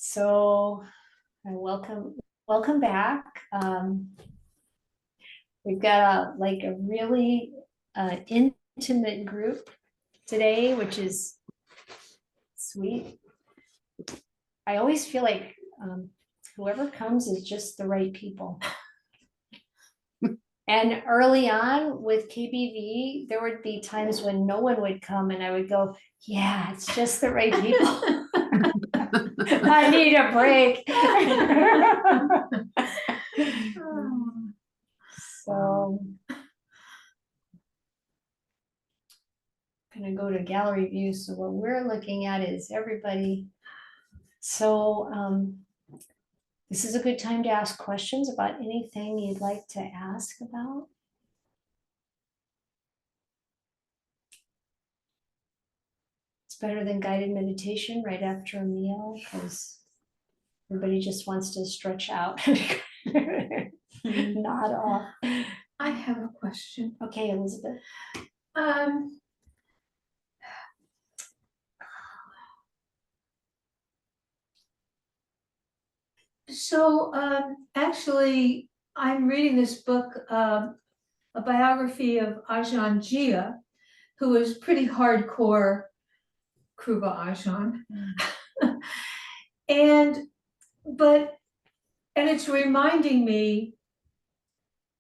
So welcome back. We've got a really intimate group today, which is sweet. I always feel like whoever comes is just the right people. And early on with KBV, there would be times when no one would come and I would go, yeah, it's just the right people. I need a break. So I'm gonna go to gallery view. So what we're looking at is everybody. So this is a good time to ask questions about anything you'd like to ask about. It's better than guided meditation right after a meal because everybody just wants to stretch out. Nod off. I have a question. Okay, Elizabeth. Actually, I'm reading this book, a biography of Ajahn Jia, who is pretty hardcore Kruba Ajahn. And it's reminding me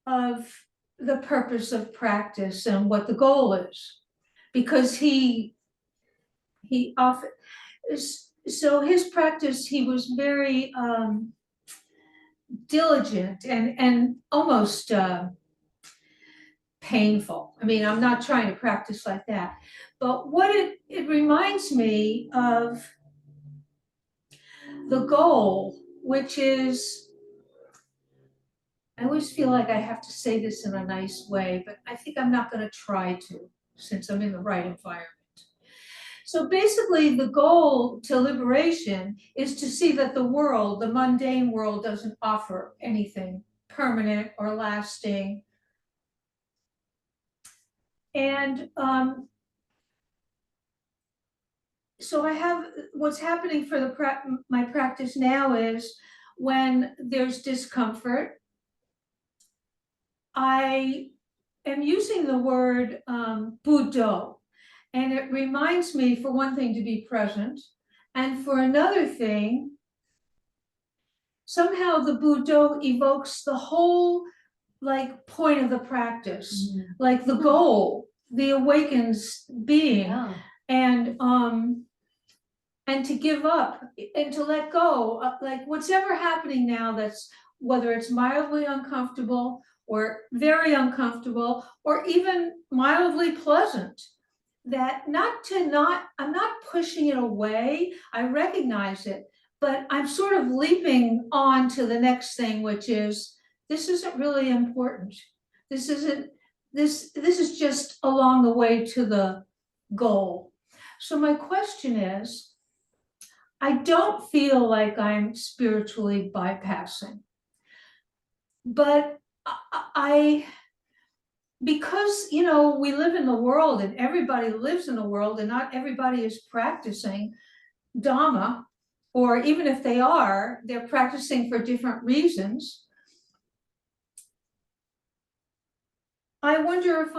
of the purpose of practice and what the goal is, because he often, so his practice, he was very diligent and almost painful. I mean, I'm not trying to practice like that, but what it reminds me of the goal, which is, I always feel like I have to say this in a nice way, but I think I'm not going to try to, since I'm in the right environment. So basically, the goal to liberation is to see that the world, the mundane world, doesn't offer anything permanent or lasting. And so I have, what's happening for my practice now is when there's discomfort, I am using the word Buddho. And it reminds me, for one thing, to be present. And for another thing, somehow the Buddho evokes the whole point of the practice, like the goal, the awakened being. Yeah. And to give up and to let go, like what's ever happening now, that's whether it's mildly uncomfortable or very uncomfortable or even mildly pleasant, that I'm not pushing it away. I recognize it, but I'm sort of leaping on to the next thing, which is, this isn't really important. This is just along the way to the goal. So my question is, I don't feel like I'm spiritually bypassing, but because, we live in the world and everybody lives in the world and not everybody is practicing Dhamma, or even if they are, they're practicing for different reasons. I wonder if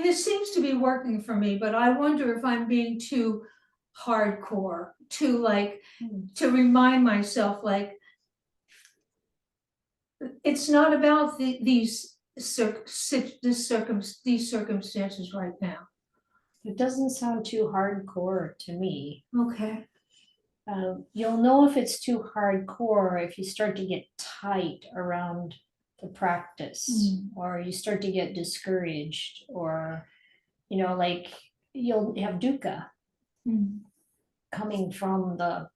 this seems to be working for me, but I wonder if I'm being too hardcore, to remind myself, it's not about these circumstances right now. It doesn't sound too hardcore to me. Okay. You'll know if it's too hardcore if you start to get tight around the practice, or you start to get discouraged, or you'll have dukkha coming from the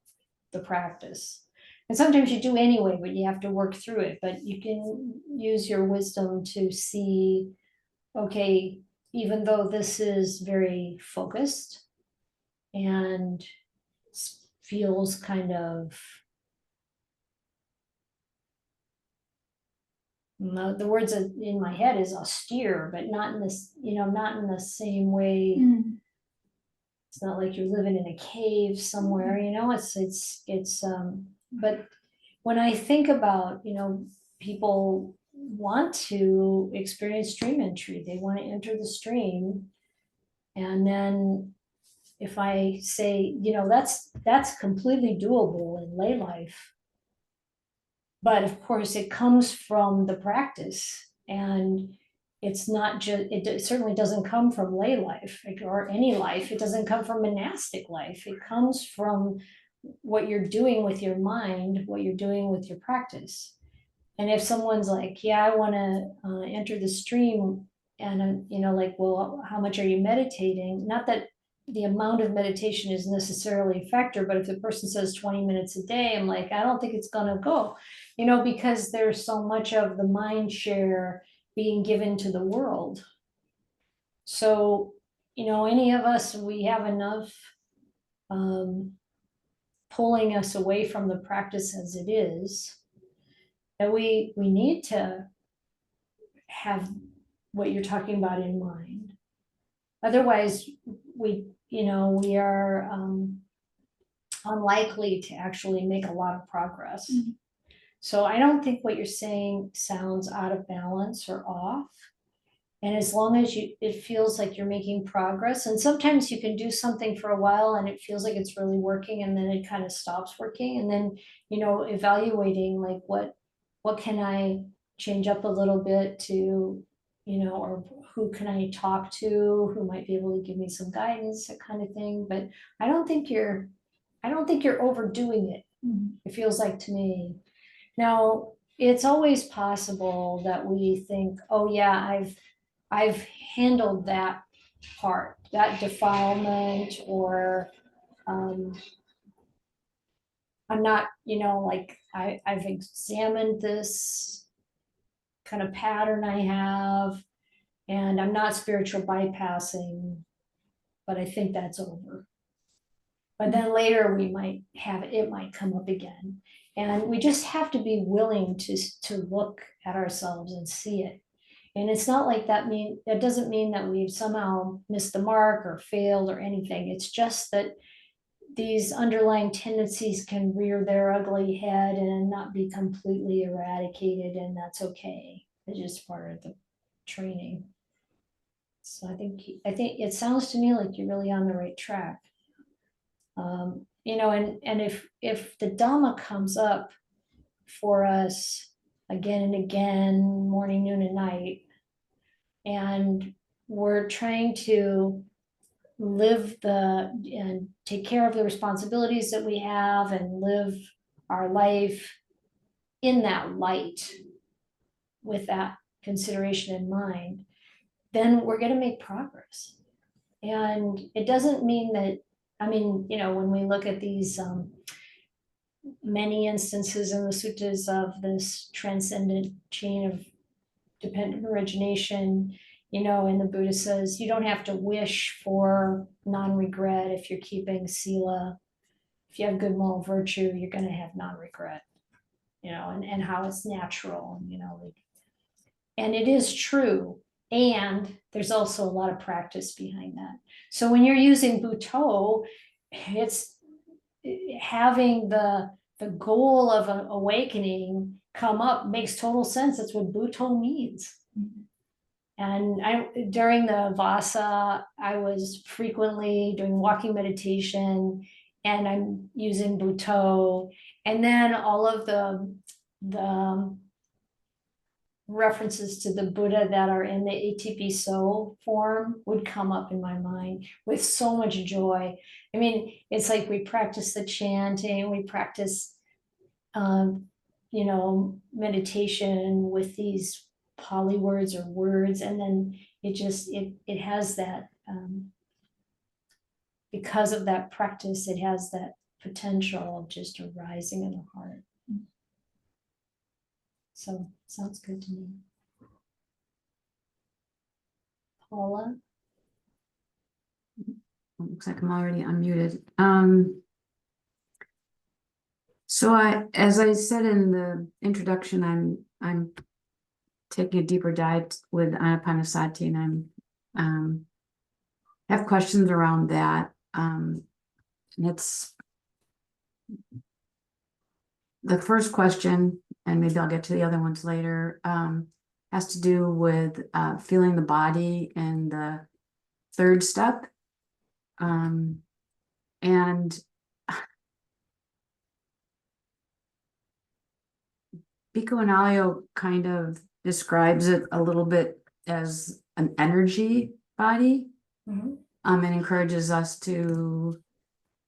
practice. And sometimes you do anyway, but you have to work through it. But you can use your wisdom to see, okay, even though this is very focused and feels kind of, the words in my head is austere, but not in this, not in the same way It's not like you're living in a cave somewhere, you know, but when I think about, you know, people want to experience stream entry, they want to enter the stream. And then if I say, you know, that's completely doable in lay life. But of course, it comes from the practice, and it's not just, it certainly doesn't come from lay life or any life. It doesn't come from monastic life. It comes from what you're doing with your mind, what you're doing with your practice. And if someone's like, yeah, I want to enter the stream, and you know, like, well, how much are you meditating? Not that the amount of meditation is necessarily a factor, but if the person says 20 minutes a day, I'm like, I don't think it's gonna go, you know, because there's so much of the mind share being given to the world. So, you know, any of us, we have enough pulling us away from the practice as it is, that we need to have what you're talking about in mind. Otherwise, we are unlikely to actually make a lot of progress. Mhm. So I don't think what you're saying sounds out of balance or off. And as long as it feels like you're making progress, and sometimes you can do something for a while and it feels like it's really working, and then it kind of stops working, and then, you know, evaluating like what can I change up a little bit to, you know, or who can I talk to, who might be able to give me some guidance, that kind of thing. But I don't think you're overdoing it. Mhm. It feels like to me. Now, it's always possible that we think, oh yeah, I've handled that part, that defilement, or I'm not, you know, like I've examined this kind of pattern I have, and I'm not spiritual bypassing, but I think that's over. But then later we might have it might come up again. And we just have to be willing to look at ourselves and see it. And it's not like that doesn't mean that we've somehow missed the mark or failed or anything. It's just that these underlying tendencies can rear their ugly head and not be completely eradicated, and that's okay. It's just part of the training. So I think it sounds to me like you're really on the right track. You know, and if the Dhamma comes up for us again and again, morning, noon, and night, and we're trying to live and take care of the responsibilities that we have and live our life in that light with that consideration in mind, then we're going to make progress. And it doesn't mean that, I mean, you know, when we look at these many instances in the suttas of this transcendent chain of dependent origination, you know, and the Buddha says you don't have to wish for non-regret if you're keeping sila. If you have good moral virtue, you're going to have non-regret, you know, and how it's natural, you know, like, and it is true. And there's also a lot of practice behind that. So when you're using Bhutto, it's having the goal of an awakening come up makes total sense. That's what Bhutto means. And during the Vasa, I was frequently doing walking meditation, and I'm using Bhutto. And then all of the references to the Buddha that are in the ATP So form would come up in my mind with so much joy. I mean, it's like we practice the chanting, we practice, you know, meditation with these Pali words or words, and then it has that, because of that practice, it has that potential of just arising in the heart. So sounds good to me. Paula? Looks like I'm already unmuted. So as I said in the introduction, I'm taking a deeper dive with Anapanasati, and I'm have questions around that. And it's the first question, and maybe I'll get to the other ones later, has to do with feeling the body in the third step. And Bhikkhu Analayo kind of describes it a little bit as an energy body, Mhm. and encourages us to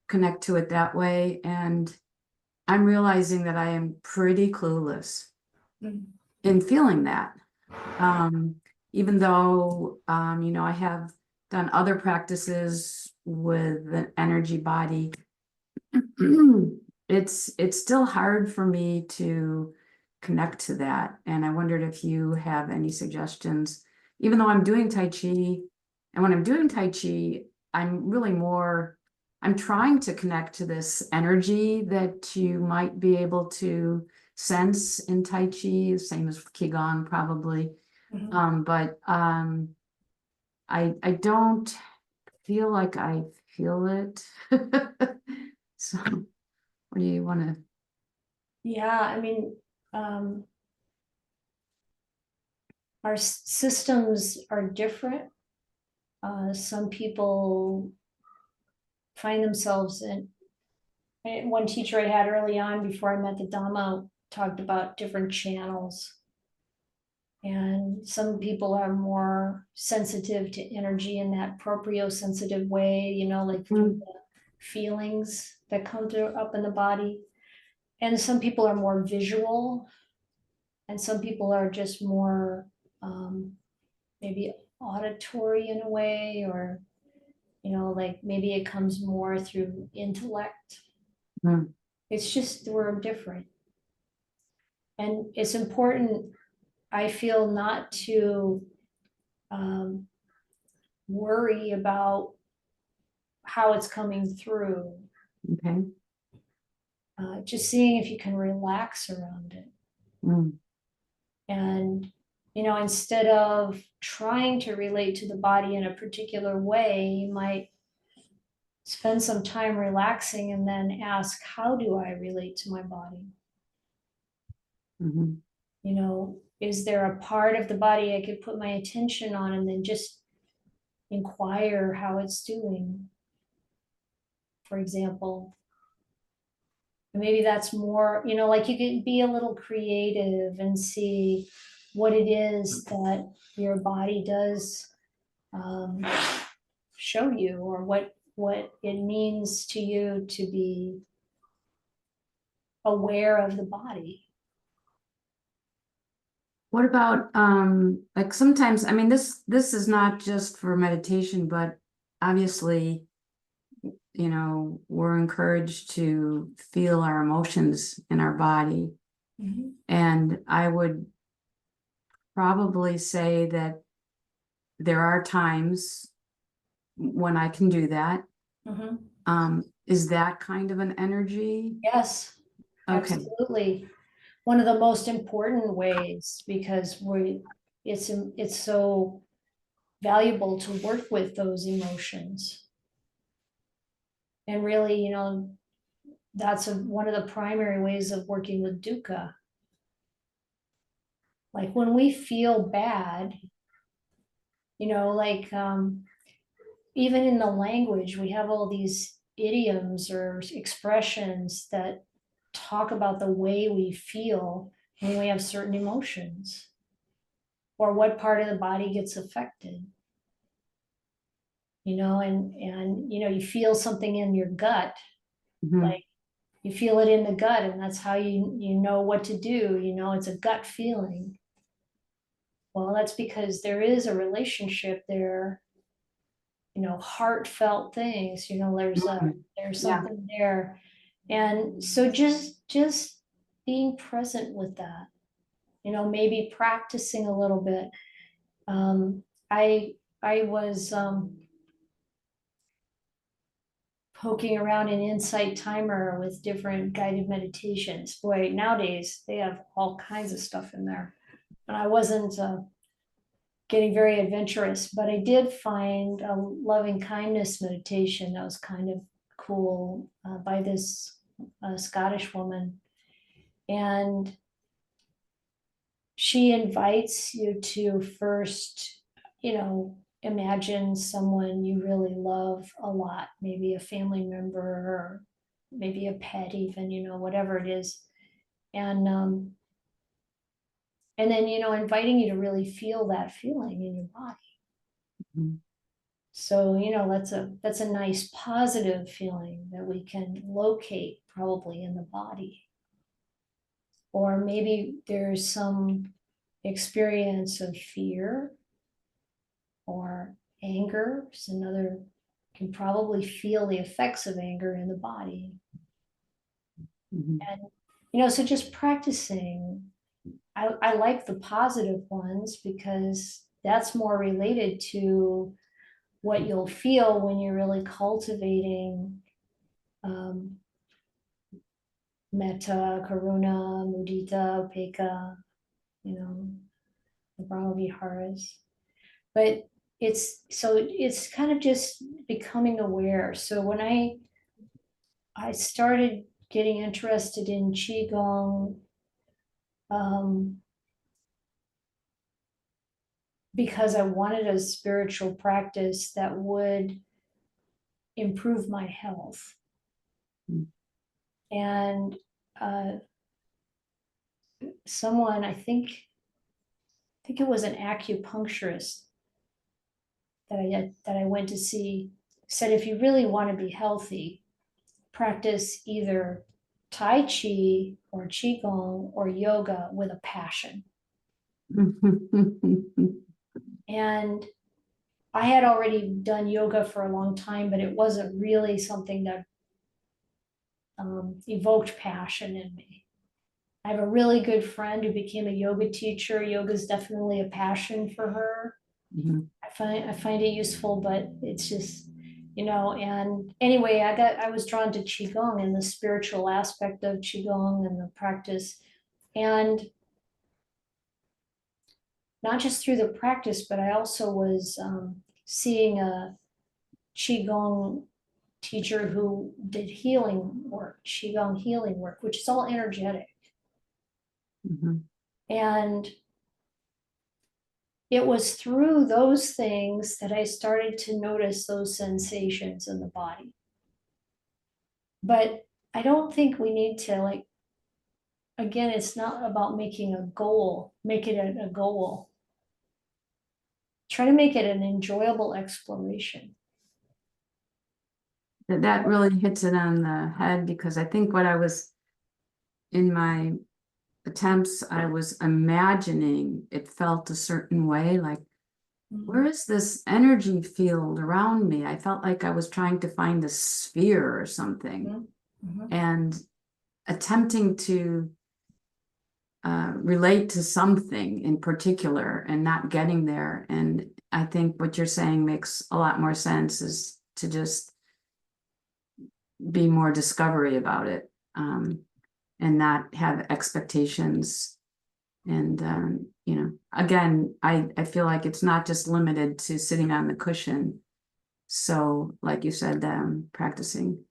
connect to it that way. And I'm realizing that I am pretty clueless Mhm. in feeling that. Even though, I have done other practices with an energy body, it's still hard for me to connect to that. And I wondered if you have any suggestions, even though I'm doing Tai Chi. And when I'm doing Tai Chi, I'm trying to connect to this energy that you might be able to sense in Tai Chi, same as Qigong probably. Mhm. But I don't feel like I feel it. So what do you want to? Yeah, I mean, our systems are different. Some people find themselves in, one teacher I had early on before I met the Dhamma talked about different channels. And some people are more sensitive to energy in that propriosensitive way, like through the feelings that come through up in the body. And some people are more visual, and some people are just more maybe auditory in a way, or like maybe it comes more through intellect. Mm. It's just we're different. And it's important, I feel, not to um, worry about how it's coming through. Okay. Just seeing if you can relax around it. Mm. And, instead of trying to relate to the body in a particular way, you might spend some time relaxing and then ask, how do I relate to my body? Mhm. Is there a part of the body I could put my attention on and then just inquire how it's doing, for example? And maybe that's more, like you could be a little creative and see what it is that your body does show you, or what it means to you to be aware of the body. What about like sometimes, I mean, this is not just for meditation, but obviously, we're encouraged to feel our emotions in our body. Mhm. And I would probably say that there are times when I can do that. Mhm. Is that kind of an energy? Yes, Okay. absolutely. One of the most important ways, because it's so valuable to work with those emotions. And really, that's one of the primary ways of working with dukkha. Like when we feel bad, like even in the language, we have all these idioms or expressions that talk about the way we feel when we have certain emotions, or what part of the body gets affected. And you feel something in your gut, Mhm. like you feel it in the gut, and that's how you know what to do. It's a gut feeling. Well, that's because there is a relationship there, heartfelt things, there's Yeah. something there. And so just being present with that, maybe practicing a little bit. I was poking around in Insight Timer with different guided meditations. Boy, nowadays they have all kinds of stuff in there. And I wasn't getting very adventurous, but I did find a loving kindness meditation that was kind of cool by this Scottish woman. And she invites you to first, imagine someone you really love a lot, maybe a family member or maybe a pet even, whatever it is. And then, inviting you to really feel that feeling in your body. Mhm. So, that's a nice positive feeling that we can locate probably in the body. Or maybe there's some experience of fear or anger. So another can probably feel the effects of anger in the body. Mhm. And, so just practicing, I like the positive ones because that's more related to what you'll feel when you're really cultivating metta, karuna, mudita, upekkha, the Brahma Viharas. But it's kind of just becoming aware. So when I started getting interested in Qigong, because I wanted a spiritual practice that would improve my health. Mm. And someone, I think it was an acupuncturist that I went to see, said if you really want to be healthy, practice either Tai Chi or Qigong or yoga with a passion. And I had already done yoga for a long time, but it wasn't really something that evoked passion in me. I have a really good friend who became a yoga teacher. Yoga is definitely a passion for her. Mhm. I find it useful, but it's just, and anyway, I was drawn to Qigong and the spiritual aspect of Qigong and the practice. And not just through the practice, but I also was seeing a Qigong teacher who did healing work, Qigong healing work, which is all energetic. Mhm. And it was through those things that I started to notice those sensations in the body. But I don't think we need to again, it's not about making a goal, make it a goal. Try to make it an enjoyable exploration. That really hits it on the head, because I think what I was in my attempts, I was imagining it felt a certain way, like, where is this energy field around me? I felt like I was trying to find a sphere or something, and attempting to relate to something in particular and not getting there. And I think what you're saying makes a lot more sense, is to just be more discovery about it, and not have expectations. And again, I feel like it's not just limited to sitting on the cushion. So like you said, practicing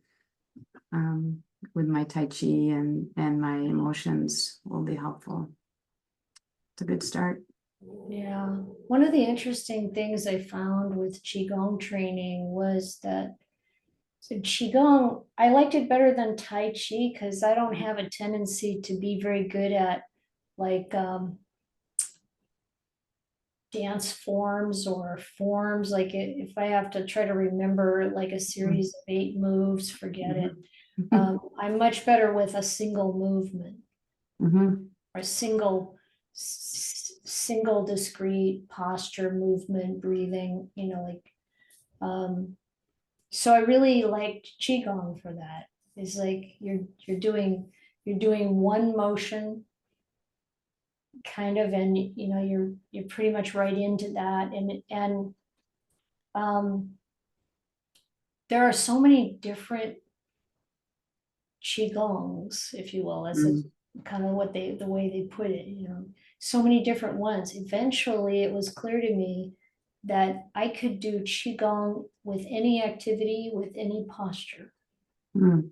with my Tai Chi and my emotions will be helpful. It's a good start. Yeah, one of the interesting things I found with Qigong training was that Qigong, I liked it better than Tai Chi because I don't have a tendency to be very good at dance forms or forms. If I have to try to remember like a series of 8 moves, forget it. I'm much better with a single movement or a single discrete posture, movement, breathing, so I really liked Qigong for that. It's like you're doing one motion kind of, and you're pretty much right into that. And there are so many different Qigongs, if you will. kind of the way they put it, so many different ones. Eventually, it was clear to me that I could do Qigong with any activity, with any posture. Mm.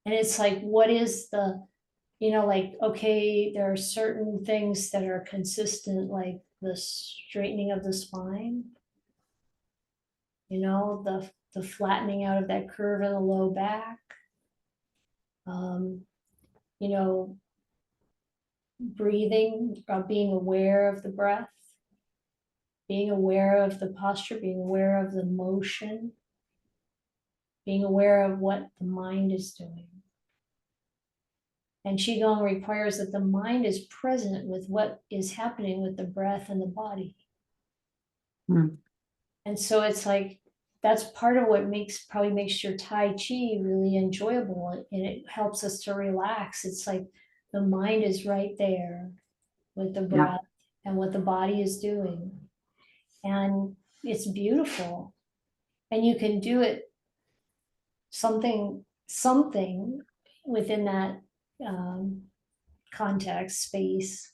And it's like, what is the, like, okay, there are certain things that are consistent, like the straightening of the spine, the flattening out of that curve in the low back, you know, breathing, being aware of the breath, being aware of the posture, being aware of the motion, being aware of what the mind is doing. And Qigong requires that the mind is present with what is happening with the breath and the body. Mm. And so it's like, that's part of what probably makes your Tai Chi really enjoyable, and it helps us to relax. It's like the mind is right there with the breath and what the body is doing. And it's beautiful. And you can do it something within that context space,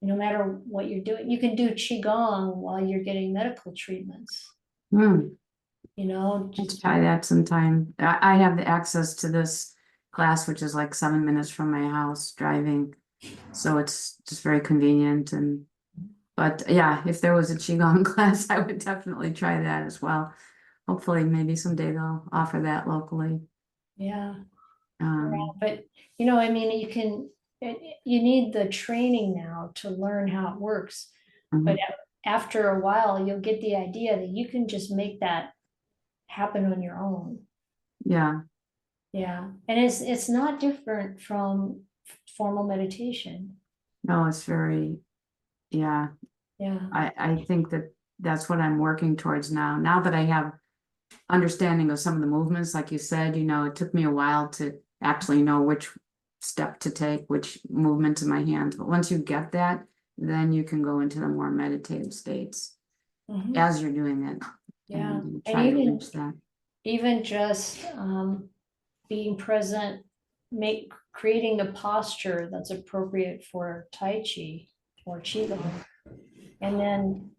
no matter what you're doing. You can do Qigong while you're getting medical treatments. Mm. Just try that sometime. I have the access to this class, which is like 7 minutes from my house driving. So it's just very convenient. But yeah, if there was a Qigong class, I would definitely try that as well. Hopefully, maybe someday they'll offer that locally. Yeah. But, you need the training now to learn how it works. But after a while, you'll get the idea that you can just make that happen on your own. Yeah. Yeah. And it's not different from formal meditation. No, it's very, yeah. Yeah. I think that's what I'm working towards now. Now that I have understanding of some of the movements, like you said, it took me a while to actually know which step to take, which movement in my hands. But once you get that, then you can go into the more meditative states as you're doing it. Yeah. And try to reach that. Even just being present, creating the posture that's appropriate for Tai Chi or Qigong. And then,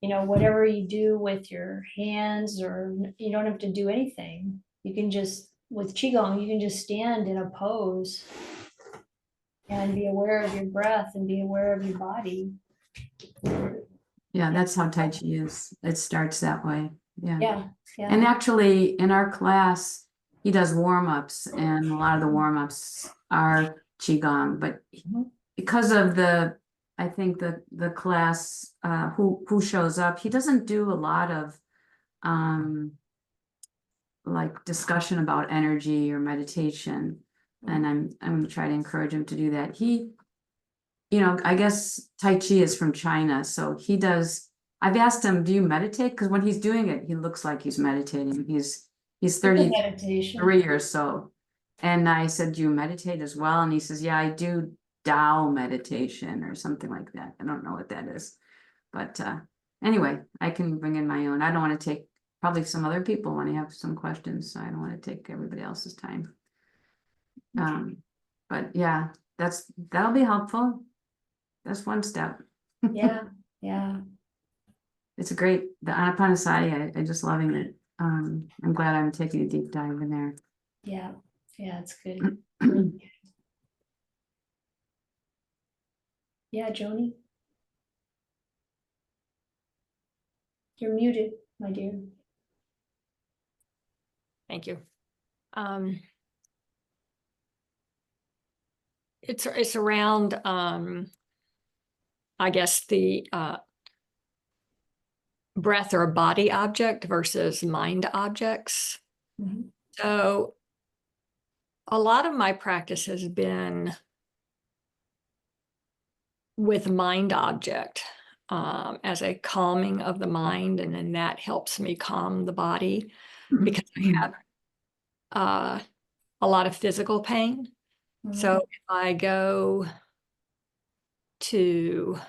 whatever you do with your hands, or you don't have to do anything. You can just, with Qigong, you can just stand in a pose and be aware of your breath and be aware of your body. Yeah, that's how Tai Chi is. It starts that way. Yeah. Yeah. And actually, in our class, he does warm-ups, and a lot of the warm-ups are Qigong, but because of I think the class who shows up, he doesn't do a lot of like discussion about energy or meditation. And I'm gonna try to encourage him to do that. He, I guess Tai Chi is from China, so he does. I've asked him, do you meditate? Because when he's doing it, he looks like he's meditating. He's 33 or so. And I said, do you meditate as well? And he says, yeah, I do Tao meditation or something like that. I don't know what that is. But anyway, I can bring in my own. I don't want to take, probably some other people want to have some questions, so I don't want to take everybody else's time. But yeah, that'll be helpful. That's one step. Yeah. It's the Anapanasati, I just loving it. I'm glad I'm taking a deep dive in there. Yeah, it's good. Yeah, Joni. You're muted, my dear. Thank you. It's around I guess the breath or body object versus mind objects. So a lot of my practice has been with mind object as a calming of the mind, and then that helps me calm the body because I have a lot of physical pain. So if I go to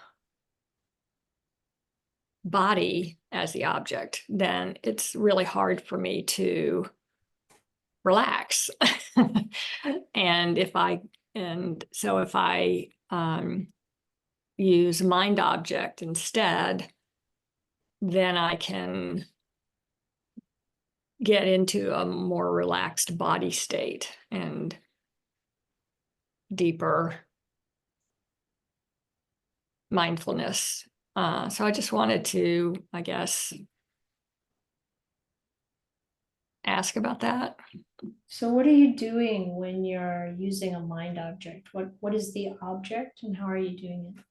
body as the object, then it's really hard for me to relax. And if I And so if I use mind object instead, then I can get into a more relaxed body state and deeper mindfulness. So I just wanted to, I guess, ask about that. So what are you doing when you're using a mind object? What is the object and how are you doing it?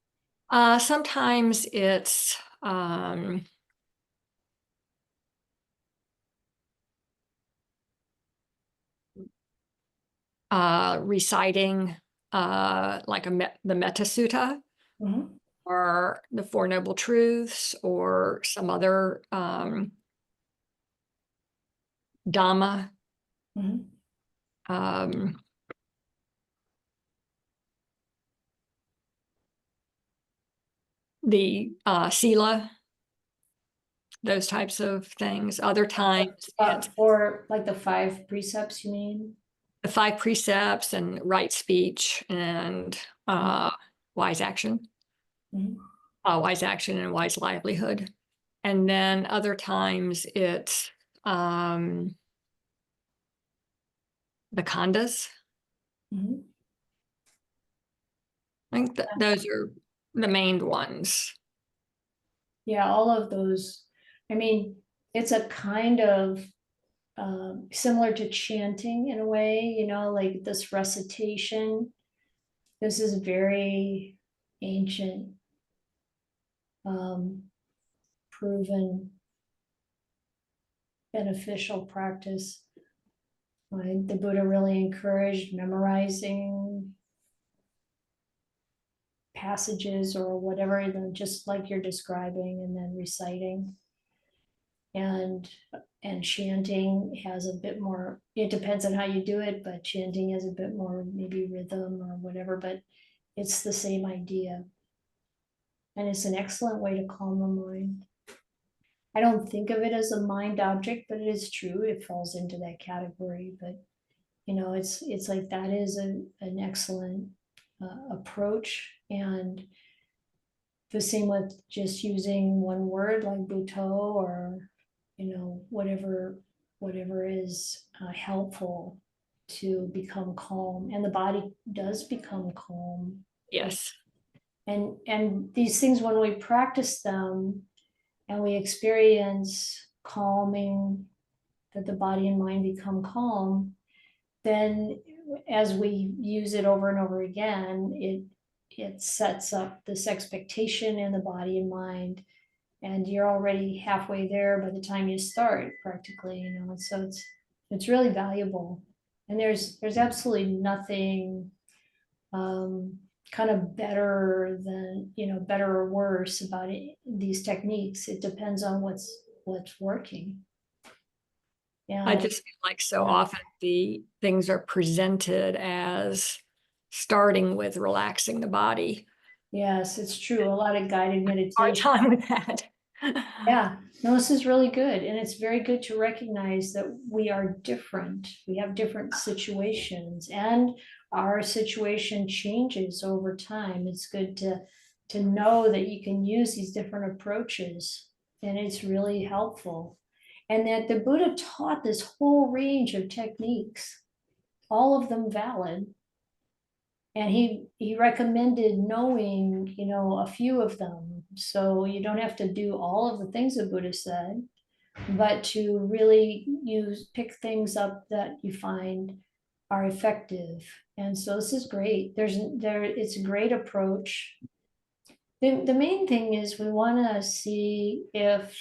Sometimes it's reciting like the Metta Sutta Mhm. or the Four Noble Truths or some other Dhamma. Mhm. The Sila, those types of things. Other times it's For like the 5 precepts, you mean? the 5 precepts and right speech and wise action. Mhm. Wise action and wise livelihood. And then other times it's the khandhas. Mhm. I think that those are the main ones. Yeah, all of those. I mean, it's a kind of similar to chanting in a way, you know, like this recitation. This is very ancient, proven beneficial practice. The Buddha really encouraged memorizing passages or whatever, just like you're describing, and then reciting. And chanting has a bit more, it depends on how you do it, but chanting has a bit more maybe rhythm or whatever, but it's the same idea. And it's an excellent way to calm the mind. I don't think of it as a mind object, but it is true, it falls into that category. But you know, it's like that is an excellent approach. And the same with just using one word like Buddho, or you know, whatever is helpful to become calm, and the body does become calm. Yes. And these things, when we practice them and we experience calming, that the body and mind become calm, then as we use it over and over again, it sets up this expectation in the body and mind, and you're already halfway there by the time you start, practically, you know. And so it's really valuable. And there's absolutely nothing kind of better than, you know, better or worse about these techniques. It depends on what's working. I And just feel like so often the things are presented as starting with relaxing the body. yes, it's true. A lot of guided Hard meditation. time with that. Yeah, no, this is really good. And it's very good to recognize that we are different. We have different situations, and our situation changes over time. It's good to know that you can use these different approaches, and it's really helpful. And that the Buddha taught this whole range of techniques, all of them valid. And he recommended knowing, you know, a few of them, so you don't have to do all of the things the Buddha said, but to really pick things up that you find are effective. And so this is great. It's a great approach. The main thing is we want to see if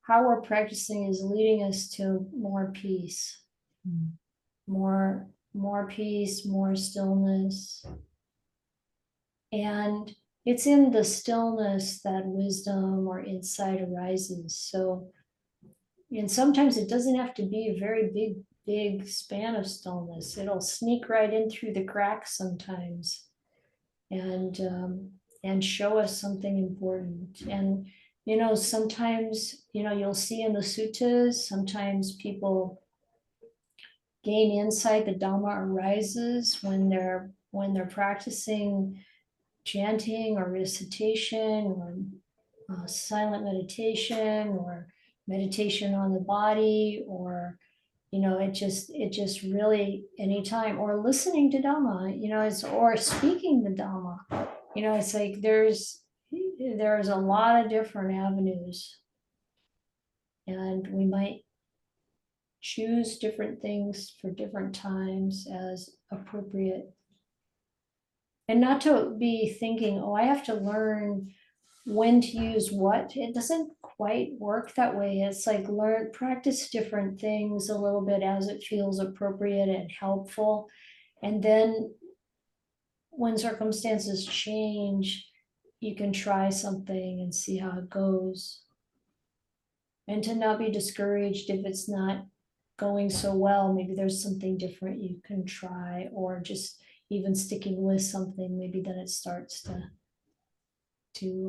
how we're practicing is leading us to more peace, more peace, more stillness. And it's in the stillness that wisdom or insight arises. So, and sometimes it doesn't have to be a very big span of stillness. It'll sneak right in through the cracks sometimes, and show us something important. And you know, sometimes, you know, you'll see in the suttas, sometimes people gain insight. The Dhamma arises when they're practicing chanting or recitation or silent meditation or meditation on the body, or it just really anytime, or listening to Dhamma, it's, or speaking the Dhamma, it's like there's a lot of different avenues, and we might choose different things for different times as appropriate. And not to be thinking, oh, I have to learn when to use what. It doesn't quite work that way. It's like practice different things a little bit as it feels appropriate and helpful. And then when circumstances change, you can try something and see how it goes. And to not be discouraged if it's not going so well. Maybe there's something different you can try, or just even sticking with something, maybe then it starts to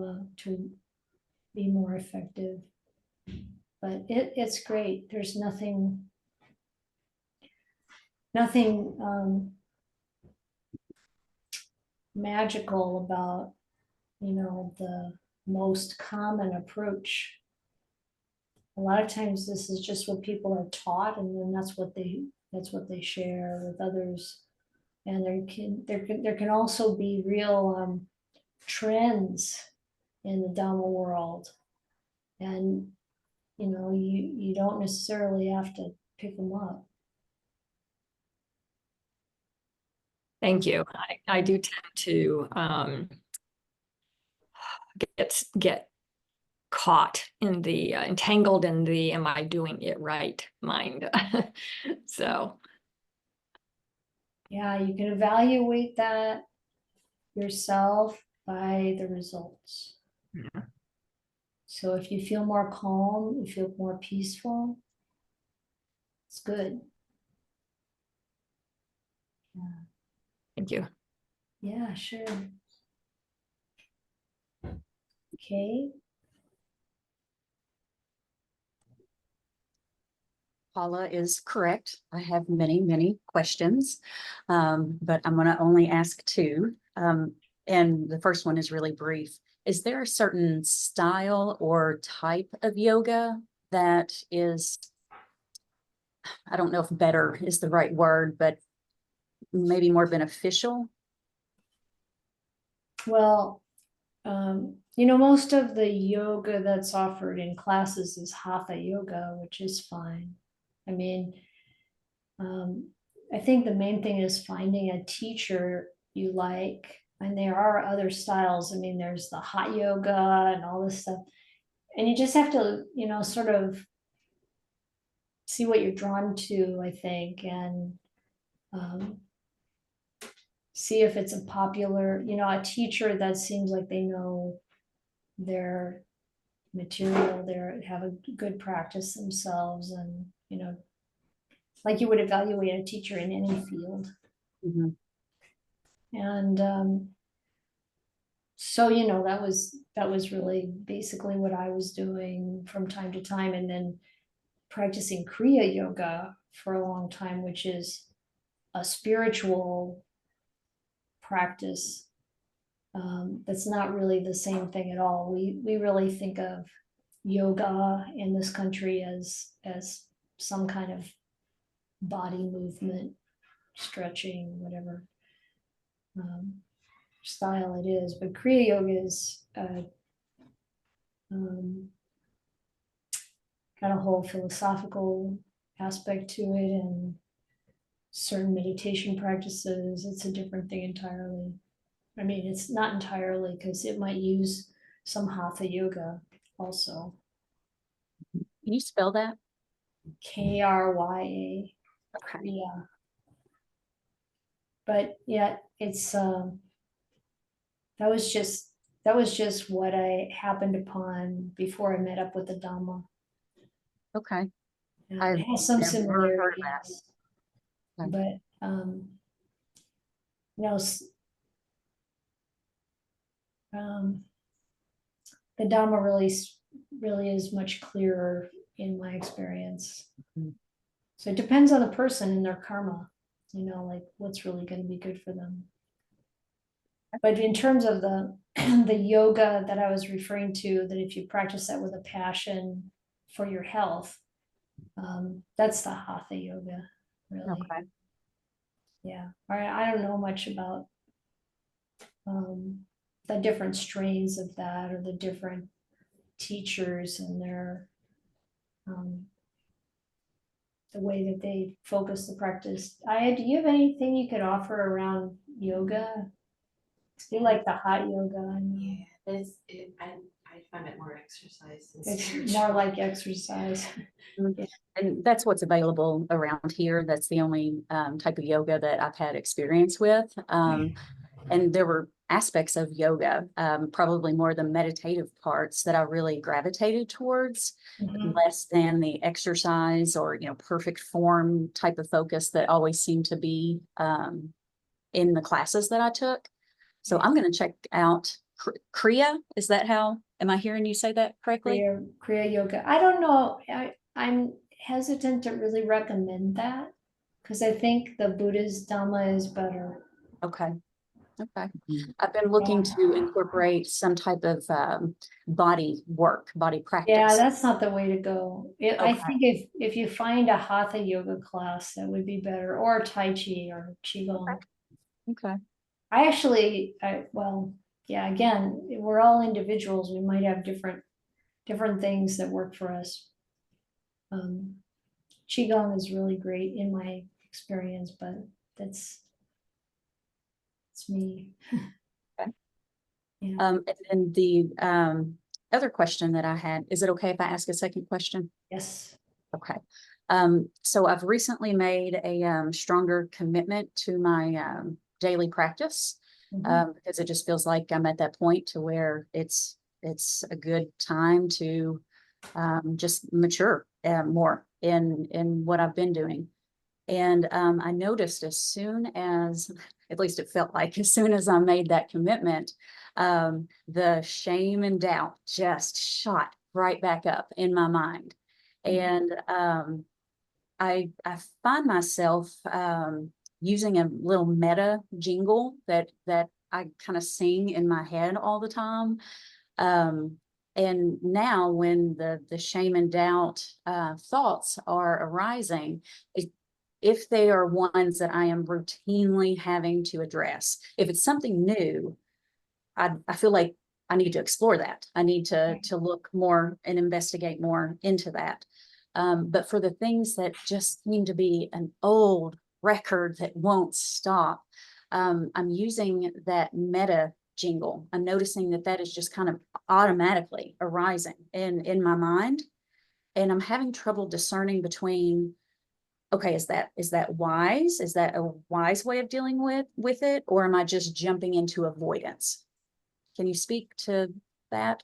be more effective. But it's great. There's nothing magical about the most common approach. A lot of times this is just what people are taught, and then that's what they share with others. And there can also be real trends in the Dhamma world, and you don't necessarily have to pick them up. Thank you. I do tend to get caught in the entangled in the am I doing it right mind. So Yeah, you can evaluate that yourself by the results. yeah. So if you feel more calm, you feel more peaceful, it's good. Yeah. Thank you. Yeah, sure. Okay. Paula is correct. I have many, many questions, but I'm going to only ask two. And the first one is really brief. Is there a certain style or type of yoga that is, I don't know if better is the right word, but maybe more beneficial? Well, most of the yoga that's offered in classes is hatha yoga, which is fine. I mean, I think the main thing is finding a teacher you like. And there are other styles. I mean, there's the hot yoga and all this stuff. And you just have to, sort of see what you're drawn to, I think, and see if it's a popular, a teacher that seems like they know their material, they have a good practice themselves, and like you would evaluate a teacher in any field. Mm-hmm. And so that was really basically what I was doing from time to time, and then practicing Kriya yoga for a long time, which is a spiritual practice. That's not really the same thing at all. We really think of yoga in this country as some kind of body movement, stretching, whatever style it is. But Kriya yoga is got a whole philosophical aspect to it, and certain meditation practices. It's a different thing entirely. I mean, it's not entirely, because it might use some hatha yoga also. Can you spell that? Krya. Okay. Yeah. But yeah, it's that was just what I happened upon before I met up with the Dhamma. Okay. And I've it has some never heard of similarities, that. but the Dhamma really is much clearer in my experience. Mhm. So it depends on the person and their karma, you know, like what's really going to be good for them. But in terms of the the yoga that I was referring to, that if you practice that with a passion for your health, that's the hatha yoga, really. Okay. Yeah, I don't know much about the different strains of that or the different teachers and their the way that they focus the practice. Ayya, do you have anything you could offer around yoga? Do you like the hot yoga? I know. Yeah, I find it more exercise than It's spiritual. more like exercise. And that's what's available around here. That's the only type of yoga that I've had experience with. And there were aspects of yoga, probably more the meditative parts that I really gravitated towards, Mhm. less than the exercise or, perfect form type of focus that always seemed to be in the classes that I took. So I'm going to check out Kriya. Is that am I hearing you say that correctly? Kriya yoga. I don't know. I'm hesitant to really recommend that because I think the Buddhist Dhamma is better. Okay. I've been looking to incorporate some type of body practice. Yeah, that's not the way to go. I Okay. think if you find a hatha yoga class, that would be better, or Tai Chi or Qigong. Okay. I actually, well, yeah, again, we're all individuals. We might have different things that work for us. Qigong is really great in my experience, but it's me. Okay. Yeah. And the other question that I had, is it okay if I ask a second question? Yes. Okay. So I've recently made a stronger commitment to my daily practice because it just feels like I'm at that point to where it's a good time to just mature more in what I've been doing. And I noticed as soon as, at least it felt like, as soon as I made that commitment, the shame and doubt just shot right back up in my mind. And I find myself using a little meta jingle that I kind of sing in my head all the time. And now when the shame and doubt thoughts are arising, if they are ones that I am routinely having to address, if it's something new, I feel like I need to explore that. I need to look more and investigate more into that. But for the things that just seem to be an old record that won't stop, I'm using that meta jingle. I'm noticing that is just kind of automatically arising in my mind. And I'm having trouble discerning between, okay, is that wise? Is that a wise way of dealing with it? Or am I just jumping into avoidance? Can you speak to that?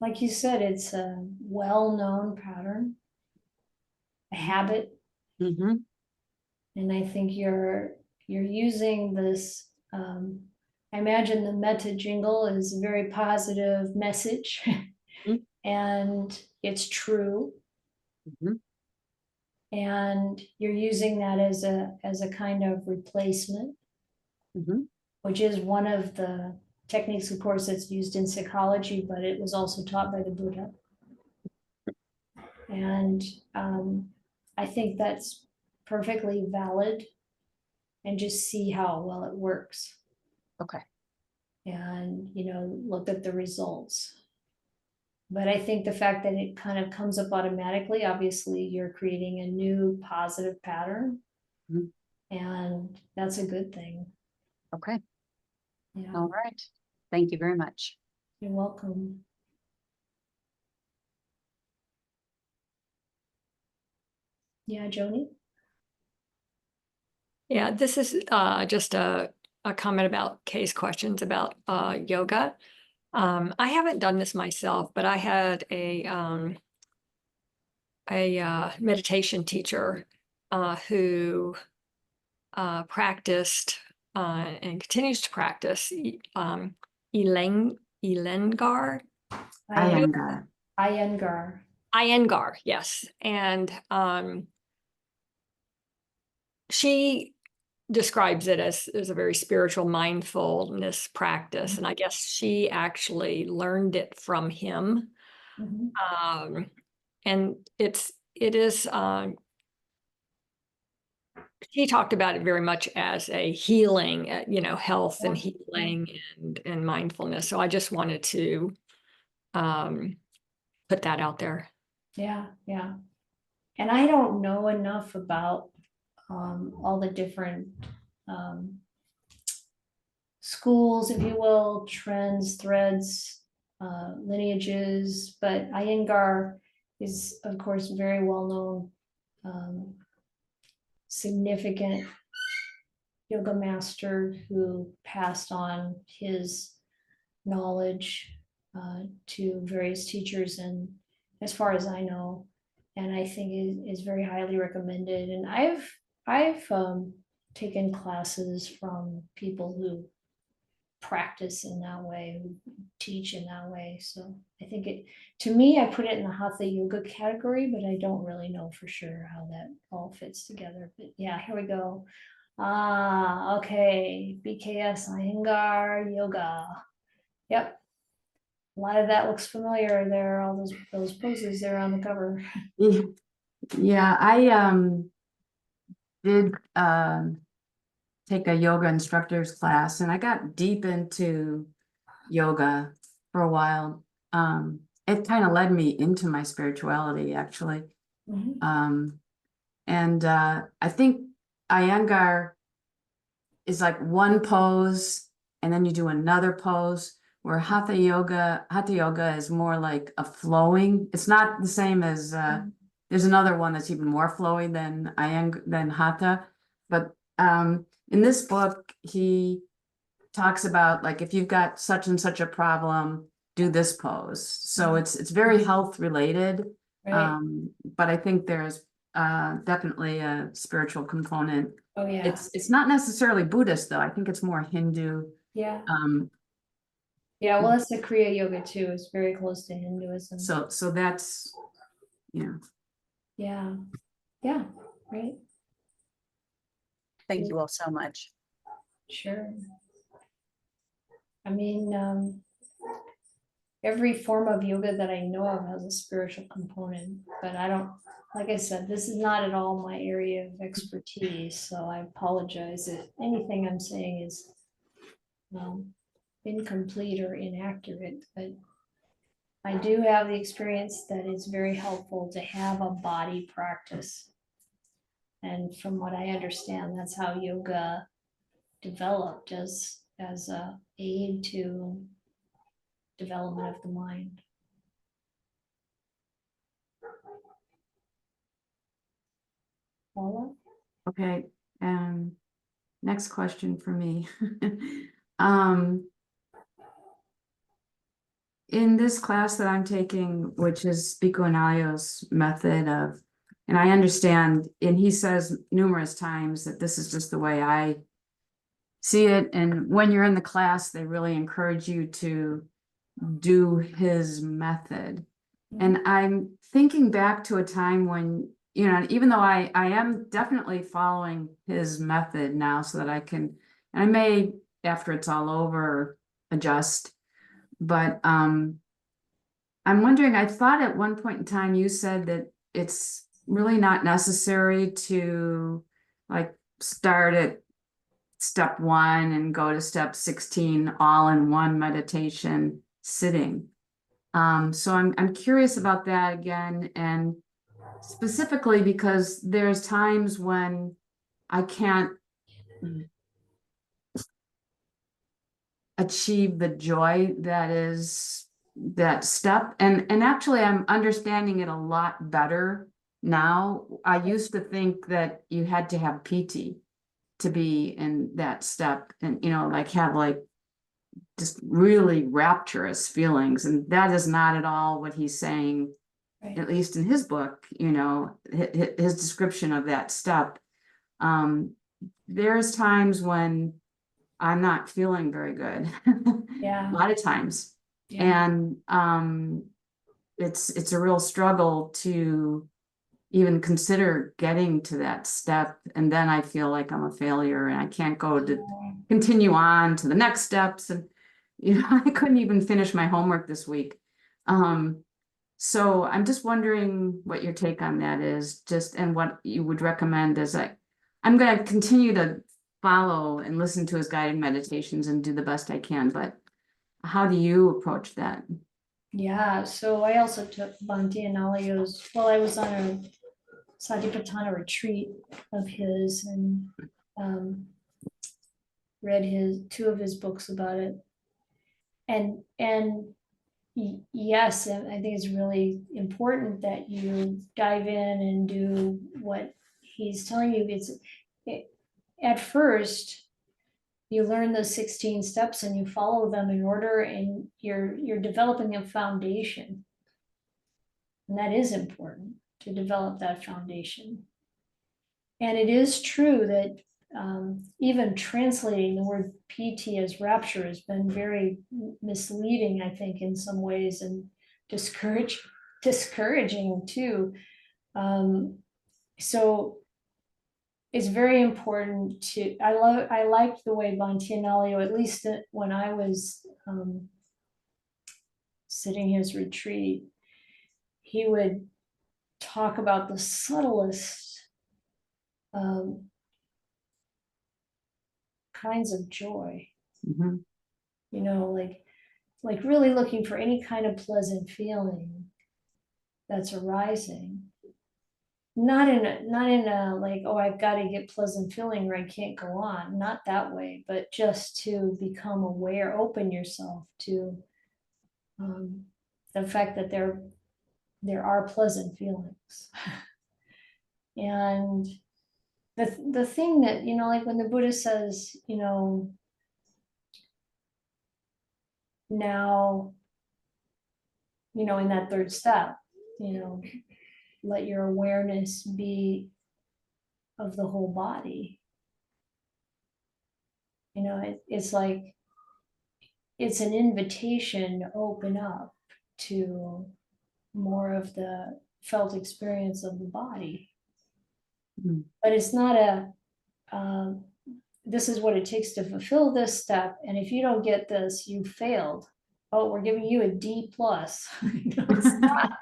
Like you said, it's a well-known pattern, a habit. Mm-hmm. And I think you're using this. I imagine the meta jingle is a very positive message, and it's true. Mm-hmm. And you're using that as a kind of replacement, which is one of the techniques, of course, that's used in psychology, but it was also taught by the Buddha. And I think that's perfectly valid, and just see how well it works. Okay. And look at the results. But I think the fact that it kind of comes up automatically, obviously you're creating a new positive pattern. And that's a good thing. Okay. Yeah. All right. Thank you very much. You're welcome. Yeah, Joni? Yeah, this is just a comment about Kay's questions about yoga. I haven't done this myself, but I had a meditation teacher who practiced and continues to practice Iyengar. Iyengar. Iyengar. Iyengar, yes. And she describes it as a very spiritual mindfulness practice. And I guess she actually learned it from him. Mhm. And it is, he talked about it very much as a healing, health and Yeah. healing and mindfulness. So I just wanted to put that out there. Yeah, yeah. And I don't know enough about all the different um, schools, if you will, trends, threads, lineages, but Iyengar is, of course, very well known, significant yoga master who passed on his knowledge to various teachers, and as far as I know, and I think is very highly recommended. And I've taken classes from people who practice in that way, who teach in that way. So I think to me, I put it in the Hatha yoga category, but I don't really know for sure how that all fits together. But yeah, here we go. Okay, BKS Iyengar yoga. Yep. A lot of that looks familiar there, all those poses there on the cover. Yeah, I did take a yoga instructor's class, and I got deep into yoga for a while. It kind of led me into my spirituality, actually. Mhm. And I think Iyengar is like one pose, and then you do another pose, where Hatha yoga is more like a flowing. It's not the same as there's another one that's even more flowy than Hatha. But in this book, he talks about, like, if you've got such and such a problem, do this pose. So it's very health related. Right. But I think there's definitely a spiritual component. Oh, yeah. It's not necessarily Buddhist, though. I think it's more Hindu. Yeah. Um, Yeah. Well, that's the Kriya yoga too. It's very close to Hinduism. so that's, Yeah. Yeah. Right. Thank you all so much. Sure. I mean, every form of yoga that I know of has a spiritual component, but I don't, like I said, this is not at all my area of expertise, so I apologize if anything I'm saying is incomplete or inaccurate, but I do have the experience that it's very helpful to have a body practice. And from what I understand, that's how yoga developed as a aid to development of the mind. Paula? okay. Next question for me. In this class that I'm taking, which is Bhikkhu Analayo's method of, and I understand, and he says numerous times that this is just the way I see it. And when you're in the class, they really encourage you to do his method. And I'm thinking back to a time when, even though I am definitely following his method now, so that I can, and I may, after it's all over, adjust. But I'm wondering, I thought at one point in time you said that it's really not necessary to, like, start at step 1 and go to step 16 all in one meditation sitting. So I'm curious about that again, and specifically because there's times when I can't achieve the joy that is that step, and actually I'm understanding it a lot better now. I used to think that you had to have PT to be in that step, and like have like just really rapturous feelings, and that is not at all what he's saying, Right. at least in his book. His description of that step. There's times when I'm not feeling very good. Yeah. A lot of times. Yeah. And it's a real struggle to, even consider getting to that step, and then I feel like I'm a failure and I can't go to continue on to the next steps. And I couldn't even finish my homework this week. So I'm just wondering what your take on that is, just, and what you would recommend as I'm going to continue to follow and listen to his guided meditations and do the best I can, but how do you approach that? Yeah, so I also took Bhante Analayo's, well, I was on a Satipatthana retreat of his, and read two of his books about it. And yes, and I think it's really important that you dive in and do what he's telling you. At first, you learn the 16 steps and you follow them in order, and you're developing a foundation. And that is important, to develop that foundation. And it is true that even translating the word PT as rapture has been very misleading, I think, in some ways, and discouraging too. So it's very important to, I liked the way Bhante Analayo, at least when I was sitting his retreat, he would talk about the subtlest kinds of joy. Mm-hmm. Like really looking for any kind of pleasant feeling that's arising. Not in a like, oh, I've got to get pleasant feeling or I can't go on. Not that way, but just to become aware, open yourself to the fact that there are pleasant feelings. And the thing that, like when the Buddha says, now, in that third step, let your awareness be of the whole body. It's like, it's an invitation to open up to more of the felt experience of the body. Mm-hmm. But it's not this is what it takes to fulfill this step, and if you don't get this, you failed. Oh, we're giving you a D+. It's not.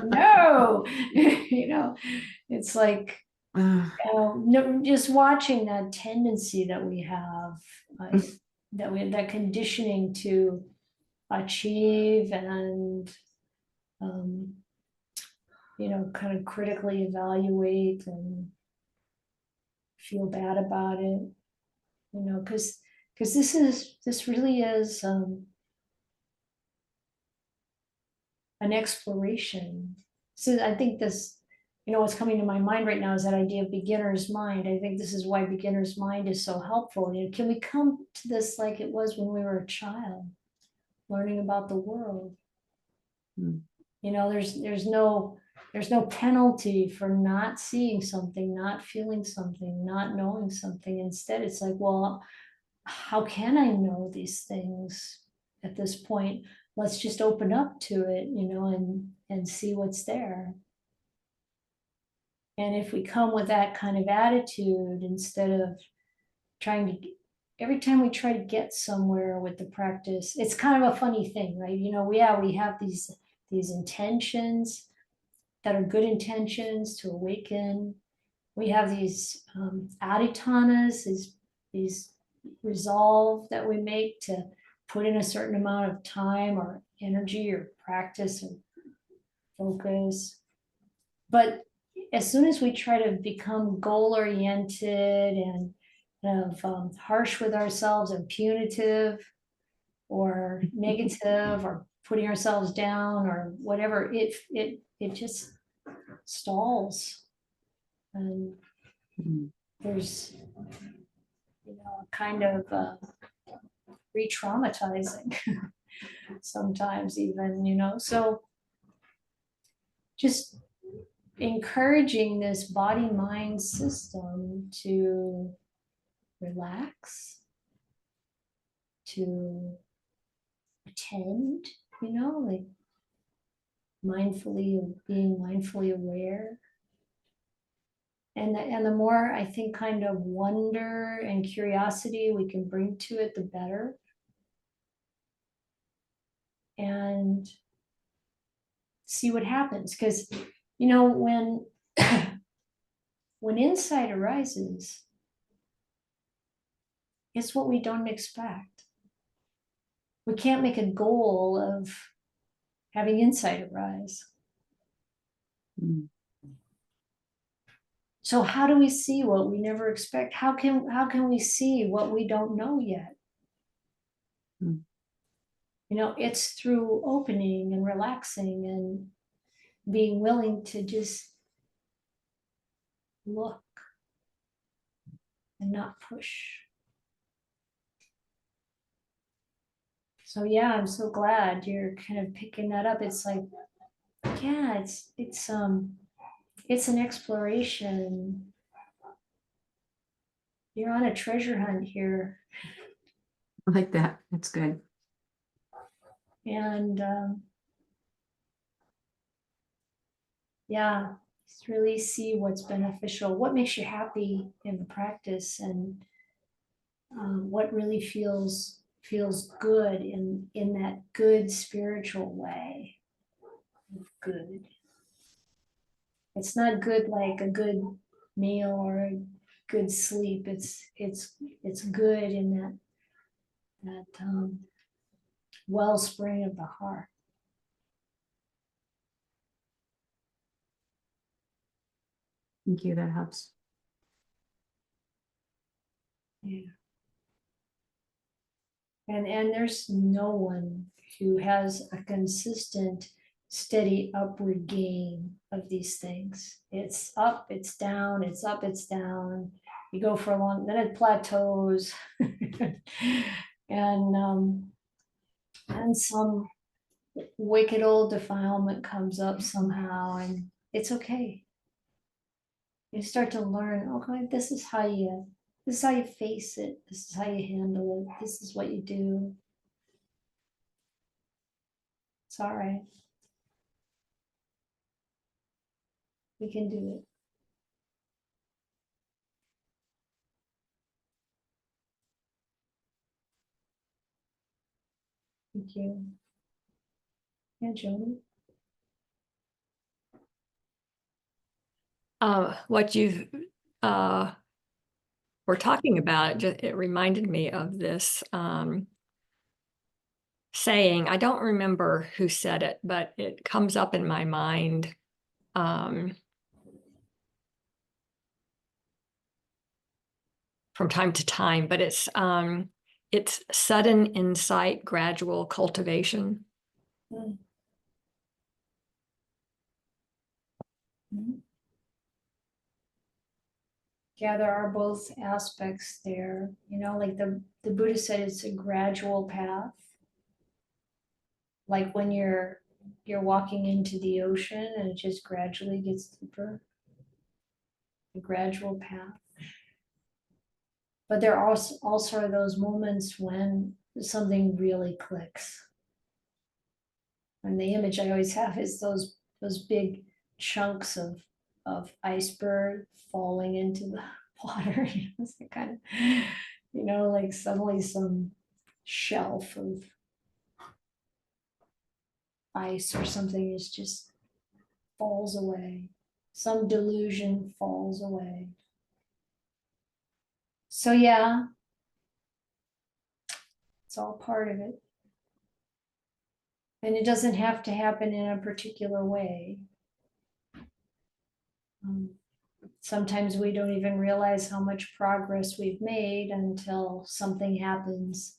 No, it's like, no, just watching that tendency that we have, that conditioning to achieve and kind of critically evaluate and feel bad about it, because this really is an exploration. So I think this, what's coming to my mind right now is that idea of beginner's mind. I think this is why beginner's mind is so helpful. Can we come to this like it was when we were a child, learning about the world? There's no penalty for not seeing something, not feeling something, not knowing something. Instead, it's like, well, how can I know these things at this point? Let's just open up to it, and see what's there. And if we come with that kind of attitude, instead of every time we try to get somewhere with the practice, it's kind of a funny thing, right? We have these intentions that are good intentions to awaken. We have these adhitanas, these resolve that we make to put in a certain amount of time or energy or practice or focus. But as soon as we try to become goal-oriented and harsh with ourselves and punitive or negative or putting ourselves down or whatever, it just stalls. And there's a kind of re-traumatizing sometimes even, so just encouraging this body-mind system to relax, to attend, like being mindfully aware, And the more I think kind of wonder and curiosity we can bring to it, the better. And see what happens. Because, you know, when insight arises, it's what we don't expect. We can't make a goal of having insight arise. Mm. So how do we see what we never expect? How can we see what we don't know yet? Mm. You know, it's through opening and relaxing and being willing to just look and not push. So yeah, I'm so glad you're kind of picking that up. It's like, yeah, it's an exploration. You're on a treasure hunt here. I like that. That's good. And yeah, just really see what's beneficial, what makes you happy in the practice, and what really feels good in that good spiritual way. Good. It's not good like a good meal or a good sleep. It's good in that wellspring of the heart. Thank you. That helps. Yeah. And there's no one who has a consistent, steady upward gain of these things. It's up, it's down, it's up, it's down. You go for a long, then it plateaus. And some wicked old defilement comes up somehow, and it's okay. You start to learn, okay, this is how you face it. This is how you handle it. This is what you do. It's all right. We can do it. Thank you. And Joni. What you were talking about, it reminded me of this saying. I don't remember who said it, but it comes up in my mind. From time to time, but it's sudden insight, gradual cultivation. Mm. Mhm. Yeah, there are both aspects there. You know, like the Buddha said, it's a gradual path. Like when you're walking into the ocean and it just gradually gets deeper. A gradual path. But there are also those moments when something really clicks. And the image I always have is those big chunks of iceberg falling into the water. It's kind of, like suddenly some shelf of ice or something is just falls away. Some delusion falls away. So yeah, it's all part of it. And it doesn't have to happen in a particular way. Sometimes we don't even realize how much progress we've made until something happens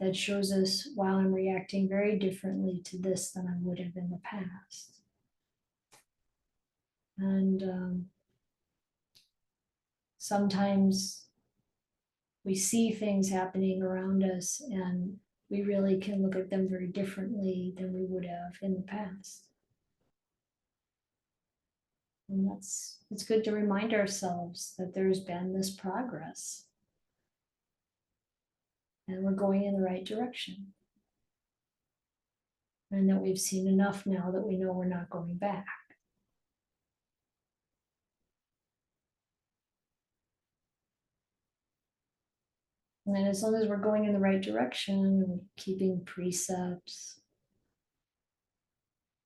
that shows us, wow, I'm reacting very differently to this than I would have in the past. And sometimes we see things happening around us and we really can look at them very differently than we would have in the past. And it's good to remind ourselves that there's been this progress and we're going in the right direction. And that we've seen enough now that we know we're not going back. And then as long as we're going in the right direction, and keeping precepts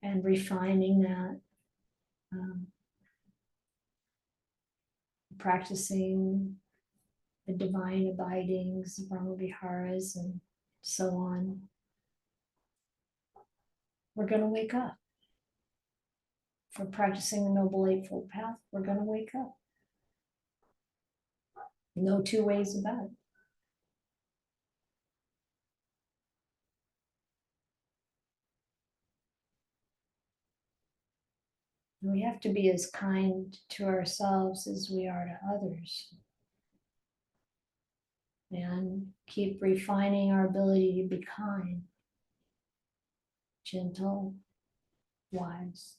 and refining that, practicing the divine abidings, Brahma Viharas, and so on, we're going to wake up. If we're practicing the Noble Eightfold Path, we're going to wake up. No two ways about it. We have to be as kind to ourselves as we are to others. And keep refining our ability to be kind, gentle, wise.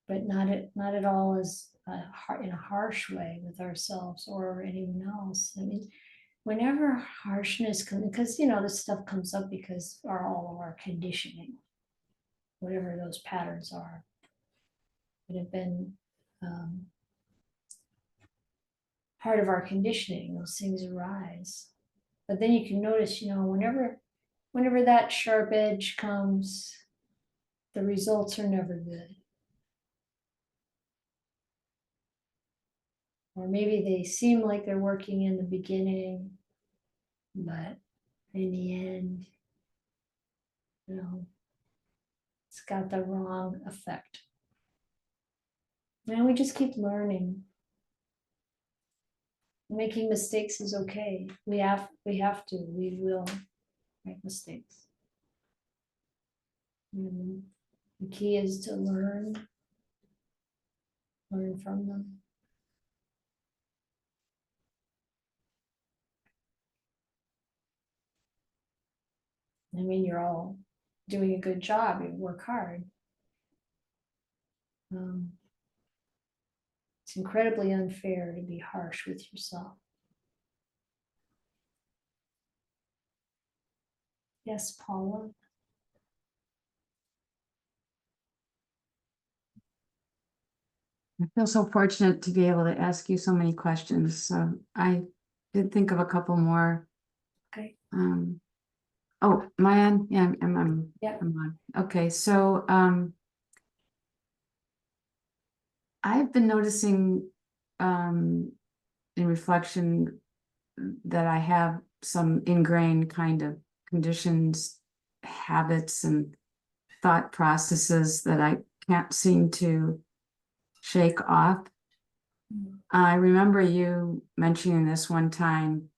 But not at all as in a harsh way with ourselves or anyone else. I mean, whenever harshness comes, because this stuff comes up because all of our conditioning, whatever those patterns are, that have been part of our conditioning, those things arise. But then you can notice, whenever that sharp edge comes, the results are never good. Or maybe they seem like they're working in the beginning, but in the end, it's got the wrong effect. And we just keep learning. Making mistakes is okay. We will make mistakes. The key is to learn from them. I mean, you're all doing a good job. You work hard. It's incredibly unfair to be harsh with yourself. Yes, Paula. I feel so fortunate to be able to ask you so many questions. So I did think of a couple more. Okay. Oh, am I on? Yeah, Yeah. I'm on. Okay, so I've been noticing in reflection that I have some ingrained kind of conditions, habits, and thought processes that I can't seem to shake off. I remember you mentioning this one time.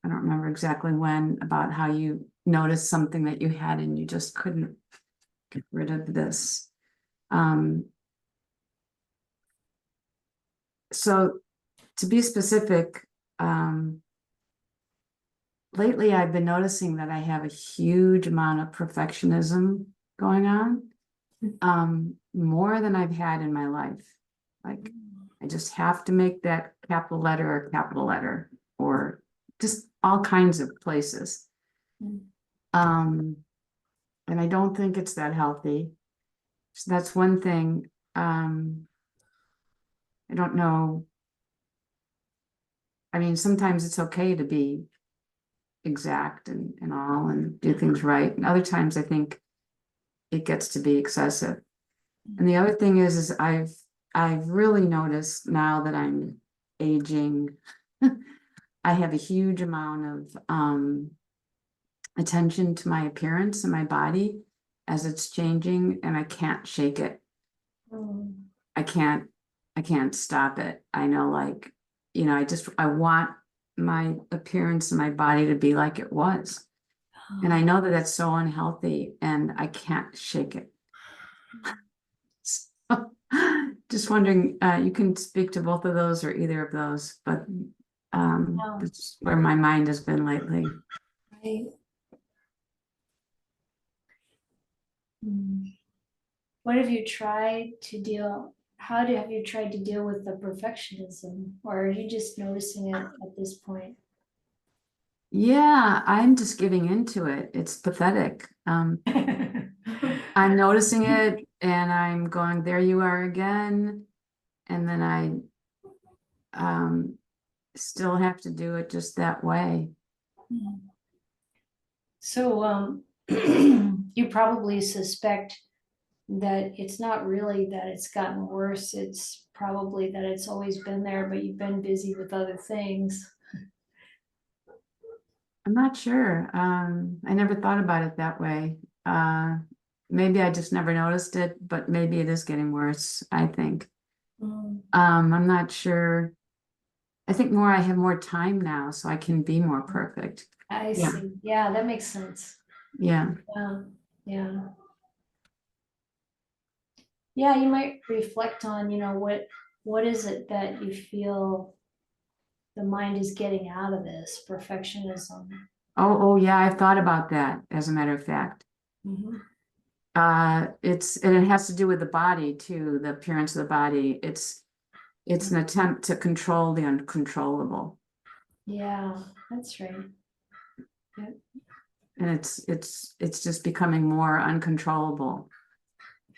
I don't remember exactly when, about how you noticed something that you had and you just couldn't get rid of this. So to be specific, lately I've been noticing that I have a huge amount of perfectionism going on, more than I've had in my life. Like, I just have to make that capital letter, or just all kinds of places. And I don't think it's that healthy. So that's one thing. I don't know. I mean, sometimes it's okay to be exact and all and do things right. And other times I think it gets to be excessive. And the other thing is I've really noticed now that I'm aging, I have a huge amount of attention to my appearance and my body as it's changing, and I can't shake it. I can't stop it. I know, like, I want my appearance and my body to be like it was. And I know that that's so unhealthy and I can't shake it. So, just wondering, you can speak to both of those or either of those, but that's where my mind has been lately. Right. What have you tried to deal? Have you tried to deal with the perfectionism, or are you just noticing it at this point? Yeah, I'm just giving into it. It's pathetic. I'm noticing it. and I'm going, there you are again. And then I still have to do it just that way. So you probably suspect that it's not really that it's gotten worse, it's probably that it's always been there, but you've been busy with other things. I'm not sure. I never thought about it that way. Maybe I just never noticed it, but maybe it is getting worse, I think. I'm not sure. I think I have more time now, so I can be more perfect. I Yeah. see. Yeah, that makes sense. Yeah. Yeah. Yeah, you might reflect on, what is it that you feel the mind is getting out of this perfectionism? Oh, yeah, I've thought about that, as a matter of fact. Mhm. And it has to do with the body too, the appearance of the body. It's an attempt to control the uncontrollable. Yeah, that's right. And it's just becoming more uncontrollable.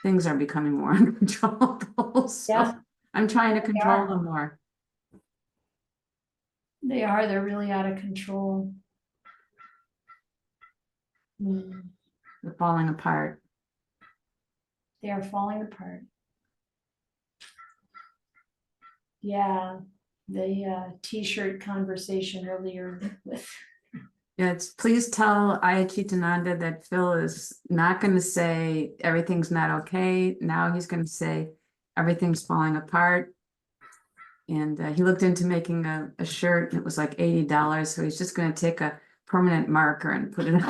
Things are becoming more uncontrollable. So Yeah. I'm trying to control are. them more. They're really out of control. They're falling apart. They are falling apart. Yeah, the t-shirt conversation earlier with. Yeah, please tell Ayachitananda that Phil is not going to say everything's not okay. Now he's going to say everything's falling apart. And he looked into making a shirt and it was like $80. So he's just going to take a permanent marker and put it on.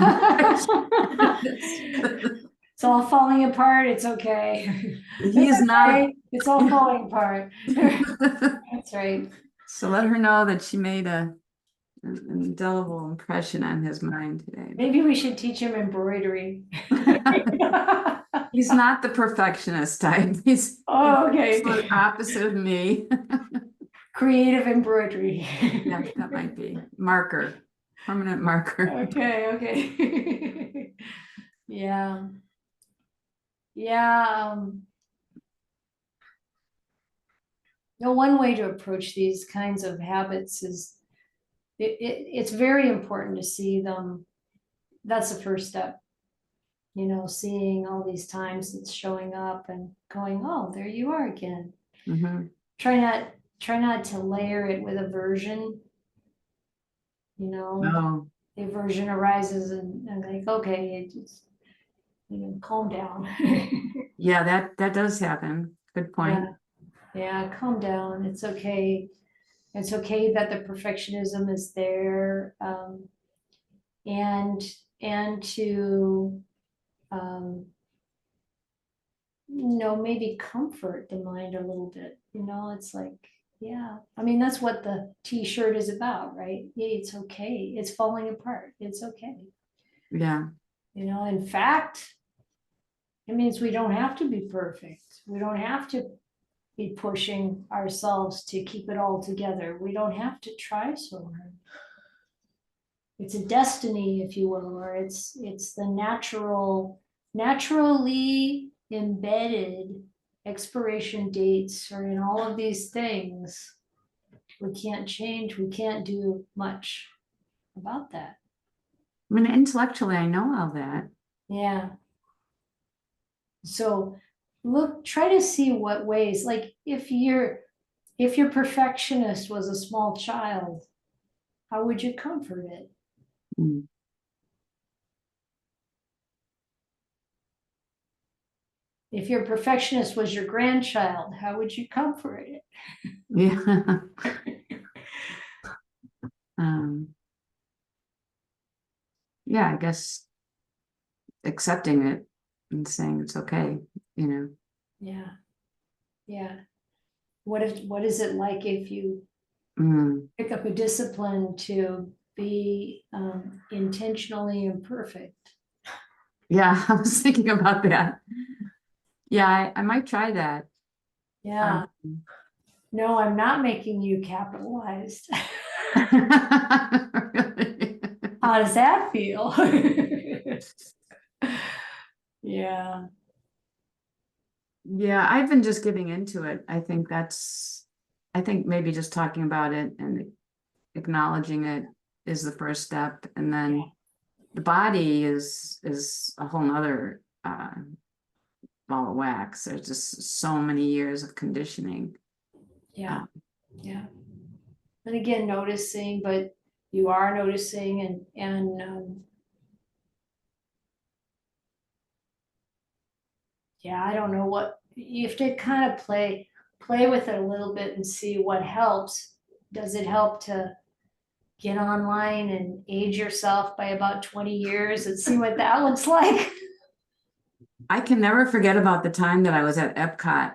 It's all falling apart. It's okay. He's not. It's all falling apart. That's right. So let her know that she made an indelible impression on his mind today. Maybe we should teach him embroidery. He's not the perfectionist type. He's okay. the opposite of me. Creative embroidery. Yeah, that might be marker, permanent marker. Okay. Yeah. Yeah. One way to approach these kinds of habits is it's very important to see them. That's the first step. Seeing all these times it's showing up and going, oh, there you are again. Mm-hmm. Try not to layer it with aversion. Oh. The aversion arises and like, okay, it just, calm down. Yeah, that does happen. Good point. Yeah, calm down. It's okay. It's okay that the perfectionism is there, and to maybe comfort the mind a little bit. It's like, yeah. I mean, that's what the t-shirt is about, right? Yeah, it's okay. It's falling apart. It's okay. Yeah. In fact, it means we don't have to be perfect. We don't have to be pushing ourselves to keep it all together. We don't have to try so hard. It's a destiny, if you will, or it's the naturally embedded expiration dates are in all of these things. We can't change, we can't do much about that. I mean, intellectually, I know all that. Yeah. So try to see what ways, like if your perfectionist was a small child, how would you comfort it? Mm. If your perfectionist was your grandchild, how would you comfort it? Yeah. Yeah, I guess accepting it and saying it's okay, Yeah. What is it like if you pick up a discipline to be intentionally imperfect? Yeah, I was thinking about that. Yeah, I might try that. Yeah. No, I'm not making you capitalized. Really? How does that feel? Yeah. Yeah, I've been just giving into it. I think maybe just talking about it and acknowledging it is the first step. And then the body is a whole nother ball of wax. There's just so many years of conditioning. Yeah, yeah. And again, noticing, but you are noticing and yeah, I don't know what, you have to kind of play with it a little bit and see what helps. Does it help to get online and age yourself by about 20 years and see what that looks like? I can never forget about the time that I was at Epcot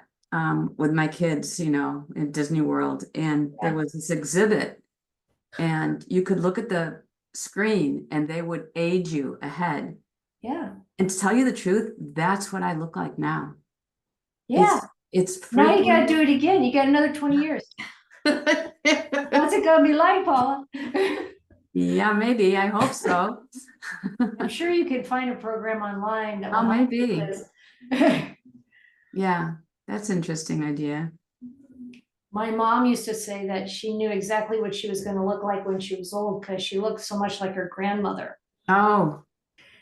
with my kids, in Disney World, and there was this exhibit, and you could look at the screen and they would age you ahead. Yeah, And to tell you the truth, that's what I look like now. yeah. It's Now you gotta freaking. do it again. You got another 20 years. What's it gonna be like, Paula? Yeah, maybe. I hope so. I'm sure you could find a program online that will Oh, help you with maybe. this. Yeah, that's an interesting idea. My mom used to say that she knew exactly what she was gonna look like when she was old because she looked so much like her grandmother. Oh,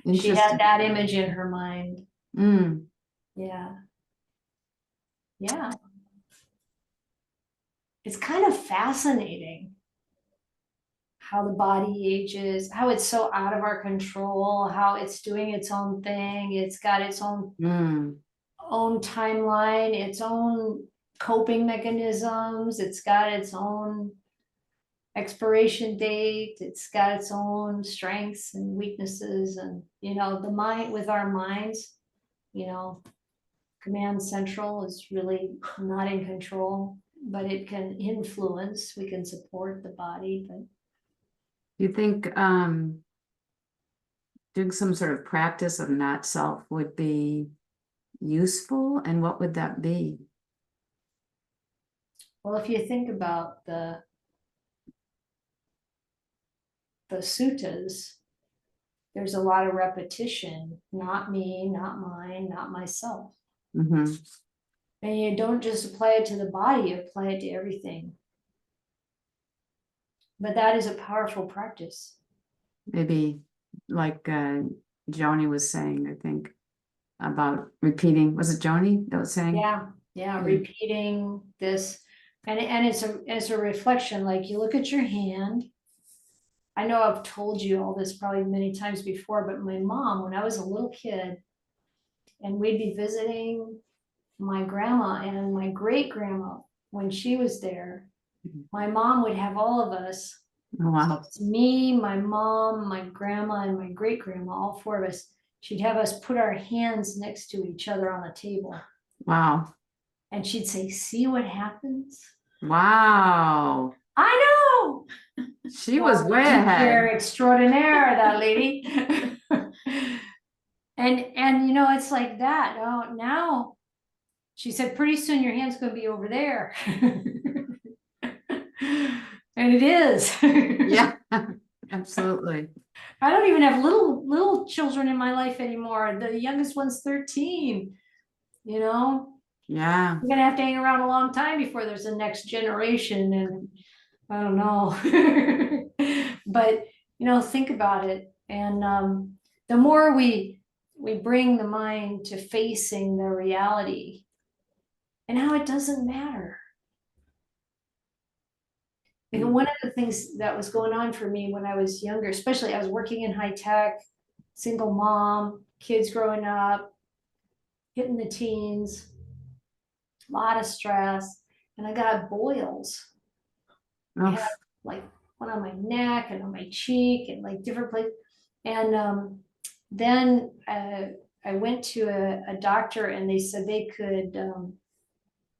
She interesting. had that image in her mind. Mm. Yeah. Yeah. It's kind of fascinating how the body ages, how it's so out of our control, how it's doing its own thing. It's got its own Mm. timeline, its own coping mechanisms. It's got its own expiration date. It's got its own strengths and weaknesses. And, the mind, with our minds, command central is really not in control, but it can influence, we can support the body, but You think doing some sort of practice of not self would be useful, and what would that be? well, if you think about the suttas, there's a lot of repetition, not me, not mine, not myself. Mm-hmm. And you don't just apply it to the body, you apply it to everything. But that is a powerful practice. Maybe like Joni was saying, I think, about repeating. Was it Joni that was saying? Yeah, repeating this. And it's a reflection, like you look at your hand. I know I've told you all this probably many times before, but my mom, when I was a little kid, and we'd be visiting my grandma and my great grandma when she was there, my mom would have all of us. Oh, wow. It's me, my mom, my grandma, and my great grandma, all four of us. She'd have us put our hands next to each other on the table. Wow. And she'd say, "See what happens?" Wow. I know. She was way They're ahead. extraordinaire, that lady. and it's like that. Oh, now she said, pretty soon your hand's gonna be over there. And it is. Yeah, absolutely. I don't even have little children in my life anymore. The youngest one's 13. Yeah. We're gonna have to hang around a long time before there's a next generation, and I don't know. But think about it. And the more we bring the mind to facing the reality and how it doesn't matter. And one of the things that was going on for me when I was younger, especially I was working in high tech, single mom, kids growing up, hitting the teens, a lot of stress, and I got boils. I had like one on my neck and on my cheek and like different places. And then I went to a doctor and they said they could,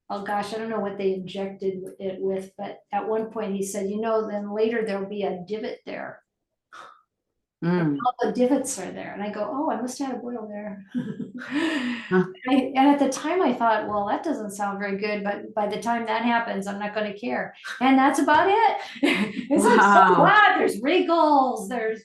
oh gosh, I don't know what they injected it with, but at one point he said, then later there'll be a divot there. And all the divots are there. And I go, oh, I must have had a boil there. And at the time I thought, well, that doesn't sound very good, but by the time that happens, I'm not going to care. And that's about it. It's like, so what? There's wrinkles, there's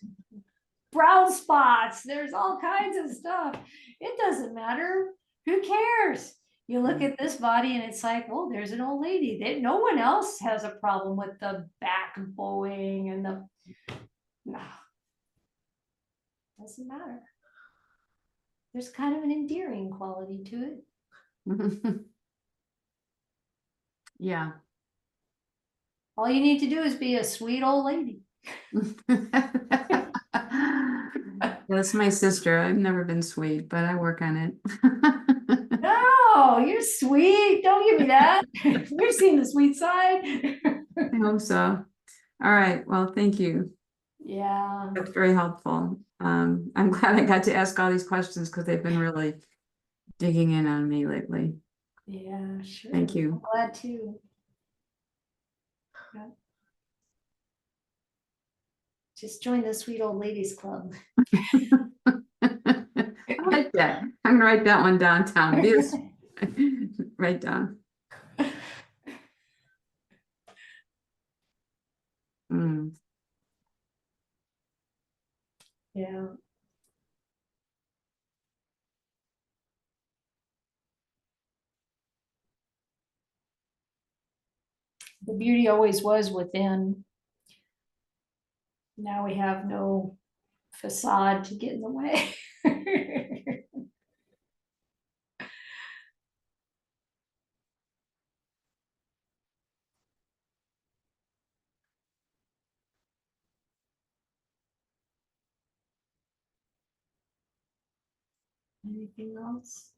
brown spots, there's all kinds of stuff. It doesn't matter. Who cares? You look at this body and it's like, well, there's an old lady. No one else has a problem with the back bowing and the, no. Doesn't matter. There's kind of an endearing quality to it. Yeah. All you need to do is be a sweet old lady. That's my sister. I've never been sweet, but I work on it. No, you're sweet. Don't give me that. We've seen the sweet side. I hope so. All right. Well, thank you. Yeah. That's very helpful. I'm glad I got to ask all these questions because they've been really digging in on me lately. Yeah, sure. Thank you. I'm glad too. Yeah. Just join the sweet old ladies club. I like that. I'm gonna write that one downtown. This write down. Mm. Yeah. The beauty always was within. Now we have no facade to get in the way. Anything else?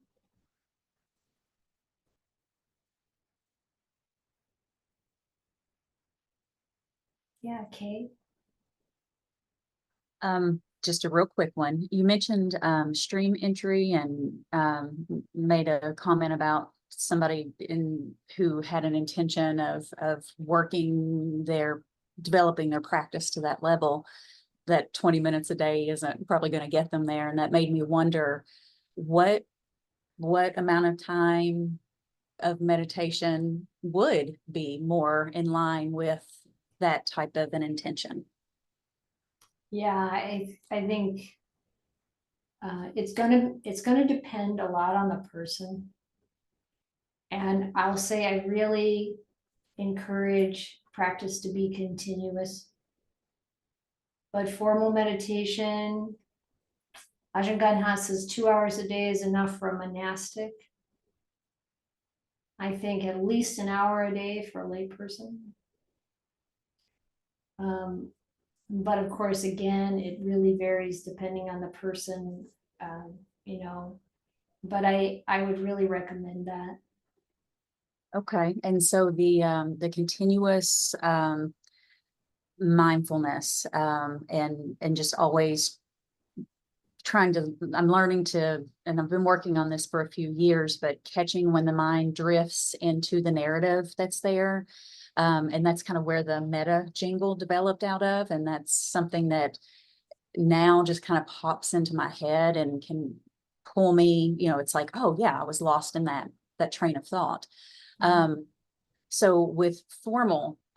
Yeah, Kate. Just a real quick one. You mentioned stream entry and made a comment about somebody who had an intention of developing their practice to that level, that 20 minutes a day isn't probably going to get them there. And that made me wonder what amount of time of meditation would be more in line with that type of an intention. Yeah, I think it's gonna depend a lot on the person. And I'll say I really encourage practice to be continuous. But formal meditation, Ajahn Ganha says 2 hours a day is enough for a monastic. I think at least an hour a day for a layperson. But of course, again, it really varies depending on the person, you know, but I would really recommend that. Okay, and so the continuous mindfulness and just always I'm learning to, and I've been working on this for a few years, but catching when the mind drifts into the narrative that's there. And that's kind of where the meta jingle developed out of. And that's something that now just kind of pops into my head and can pull me, it's like, oh yeah, I was lost in that train of thought. So with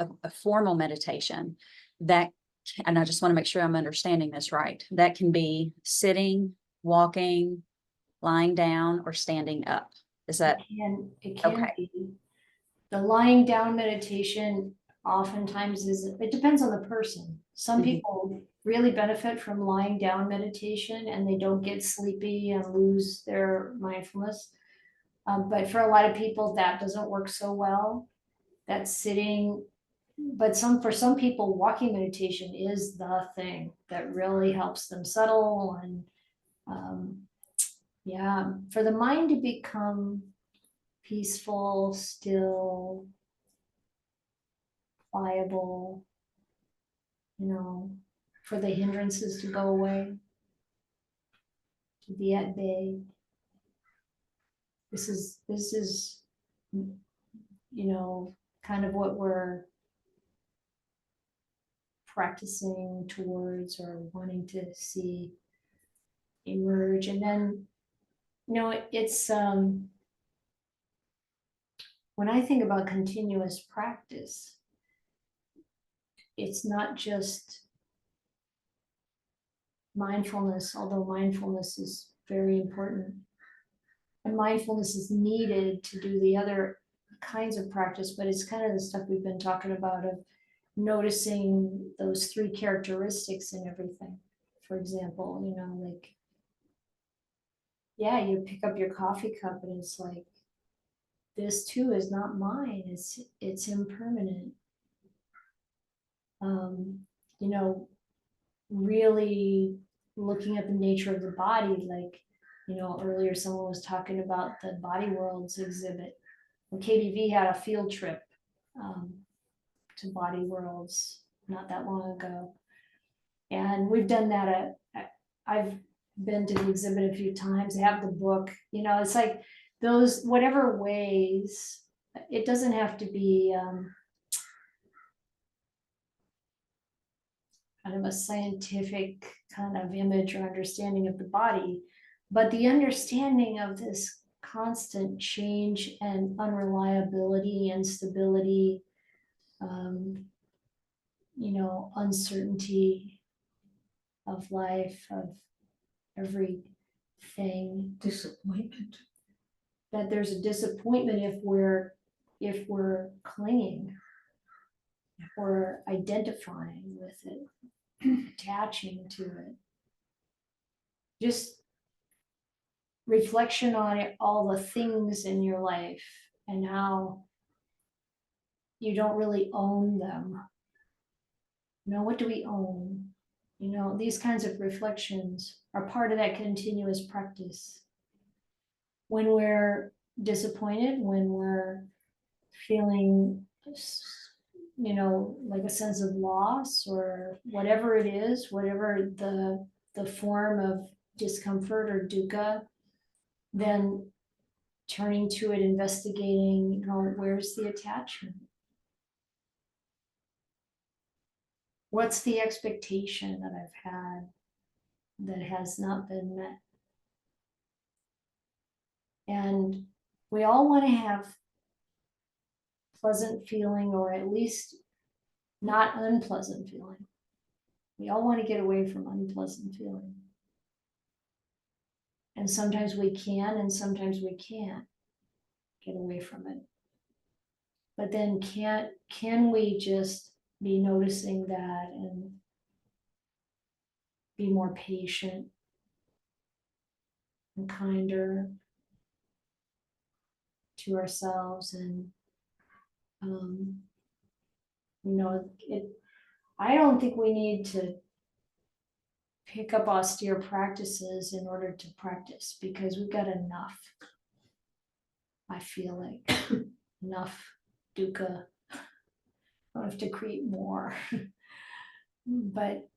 a formal meditation, and I just want to make sure I'm understanding this right, that can be sitting, walking, lying down, or standing up. Is that It can okay? be. The lying down meditation oftentimes it depends on the person. Some Mhm. people really benefit from lying down meditation and they don't get sleepy and lose their mindfulness. But for a lot of people, that doesn't work so well. That's sitting, but for some people, walking meditation is the thing that really helps them settle and yeah, for the mind to become peaceful, still, pliable, for the hindrances to go away, to be at bay. This is kind of what we're practicing towards or wanting to see emerge. And then, it's when I think about continuous practice, it's not just mindfulness, although mindfulness is very important, And mindfulness is needed to do the other kinds of practice, but it's kind of the stuff we've been talking about of noticing those 3 characteristics in everything. For example, like, yeah, you pick up your coffee cup and it's like, this too is not mine, it's impermanent. You know, really looking at the nature of the body, like, earlier someone was talking about the Body Worlds exhibit. Well, KBV had a field trip to Body Worlds not that long ago. And we've done that I've been to the exhibit a few times, I have the book, it's like those, whatever ways, it doesn't have to be kind of a scientific kind of image or understanding of the body, but the understanding of this constant change and unreliability, instability, uncertainty of life, of everything. Disappointment. That there's a disappointment if we're clinging or identifying with it, attaching to it. Just reflection on it, all the things in your life and how you don't really own them. What do we own? These kinds of reflections are part of that continuous practice. When we're disappointed, when we're feeling, like a sense of loss or whatever it is, whatever the form of discomfort or dukkha, then turning to it, investigating, where's the attachment? What's the expectation that I've had that has not been met? And we all want to have pleasant feeling, or at least not unpleasant feeling. We all want to get away from unpleasant feeling. And sometimes we can, and sometimes we can't get away from it. But then can we just be noticing that and be more patient and kinder to ourselves? And I don't think we need to pick up austere practices in order to practice, because we've got enough. I feel like enough dukkha. Don't have to create more. But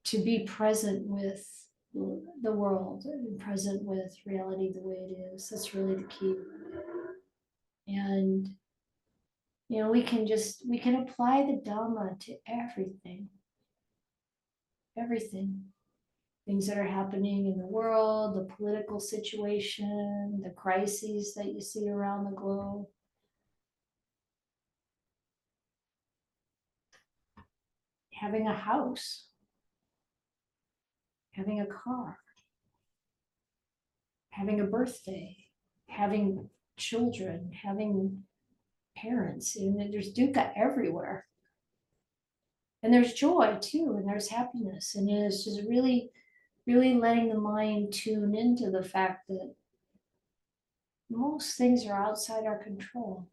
to be present with the world, and present with reality the way it is, that's really the key. And we can apply the Dhamma to everything. Things that are happening in the world, the political situation, the crises that you see around the globe. Having a house, having a car, having a birthday, having children, having parents, and there's dukkha everywhere. And there's joy too, and there's happiness, and it's just really, really letting the mind tune into the fact that most things are outside our control.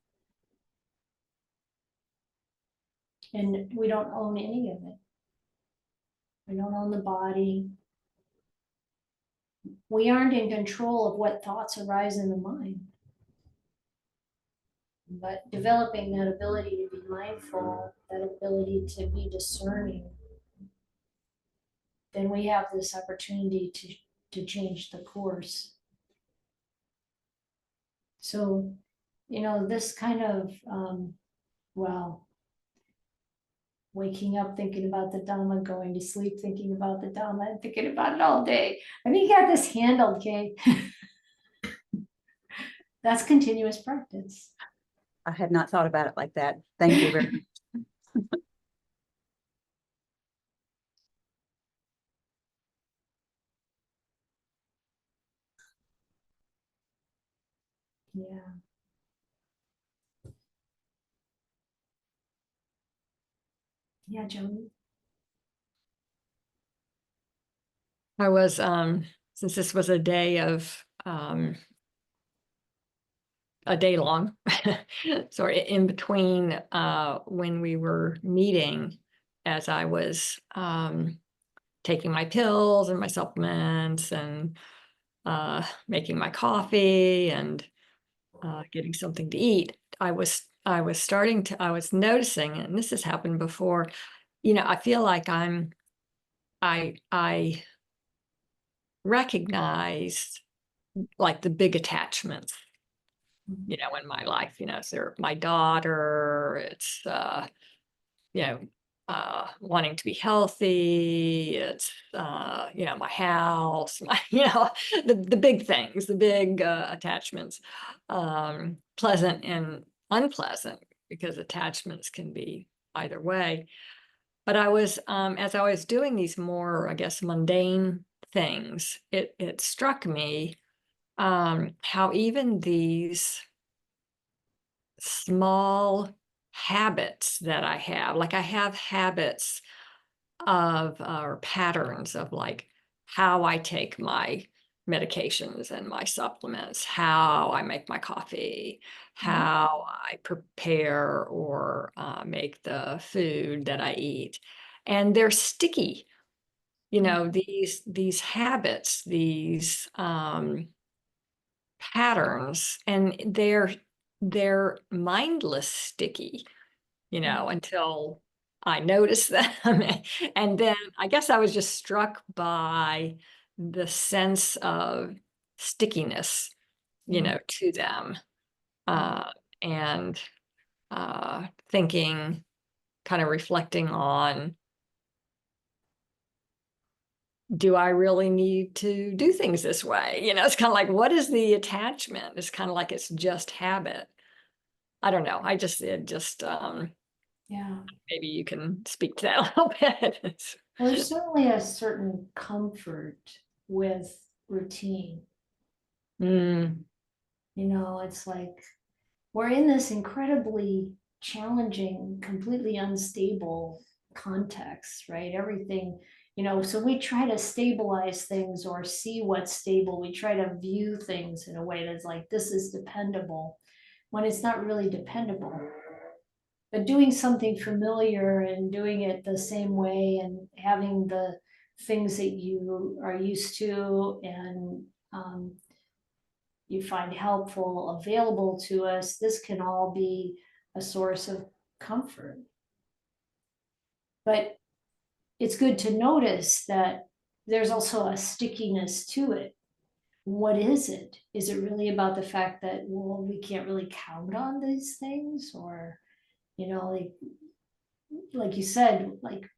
And we don't own any of it. We don't own the body. We aren't in control of what thoughts arise in the mind. But developing that ability to be mindful, that ability to be discerning, then we have this opportunity to change the course. So, this kind of, waking up thinking about the Dhamma, going to sleep thinking about the Dhamma, and thinking about it all day. I think you got this handled, Kate. That's continuous practice. I had not thought about it like that. Thank you very much. Yeah. Yeah, Joni. I was, since this was a day of, a day long, sorry, in between when we were meeting, as I was taking my pills and my supplements and making my coffee and getting something to eat, I was noticing, and this has happened before, I feel like I recognized like the big attachments, in my life, so my daughter, it's, wanting to be healthy, it's, my house, the big things, the big attachments, pleasant and unpleasant, because attachments can be either way. But I was, as I was doing these more, I guess, mundane things, it struck me how even these small habits that I have, like I have habits of or patterns of like how I take my medications and my supplements, how I make my coffee, how I prepare or make the food that I eat. And they're sticky, these habits, these patterns, and they're mindless sticky, until I notice them. And then I guess I was just struck by the sense of stickiness, to them. And thinking, kind of reflecting on, do I really need to do things this way? It's kind of like, what is the attachment? It's kind of like it's just habit. I don't know. Yeah. Maybe you can speak to that a little bit. Well, there's certainly a certain comfort with routine. Mm, It's like we're in this incredibly challenging, completely unstable context, right? Everything, so we try to stabilize things or see what's stable. We try to view things in a way that's like, this is dependable, when it's not really dependable. But doing something familiar and doing it the same way and having the things that you are used to and you find helpful available to us, this can all be a source of comfort. But it's good to notice that there's also a stickiness to it. What is it? Is it really about the fact that, well, we can't really count on these things? Or, like you said, like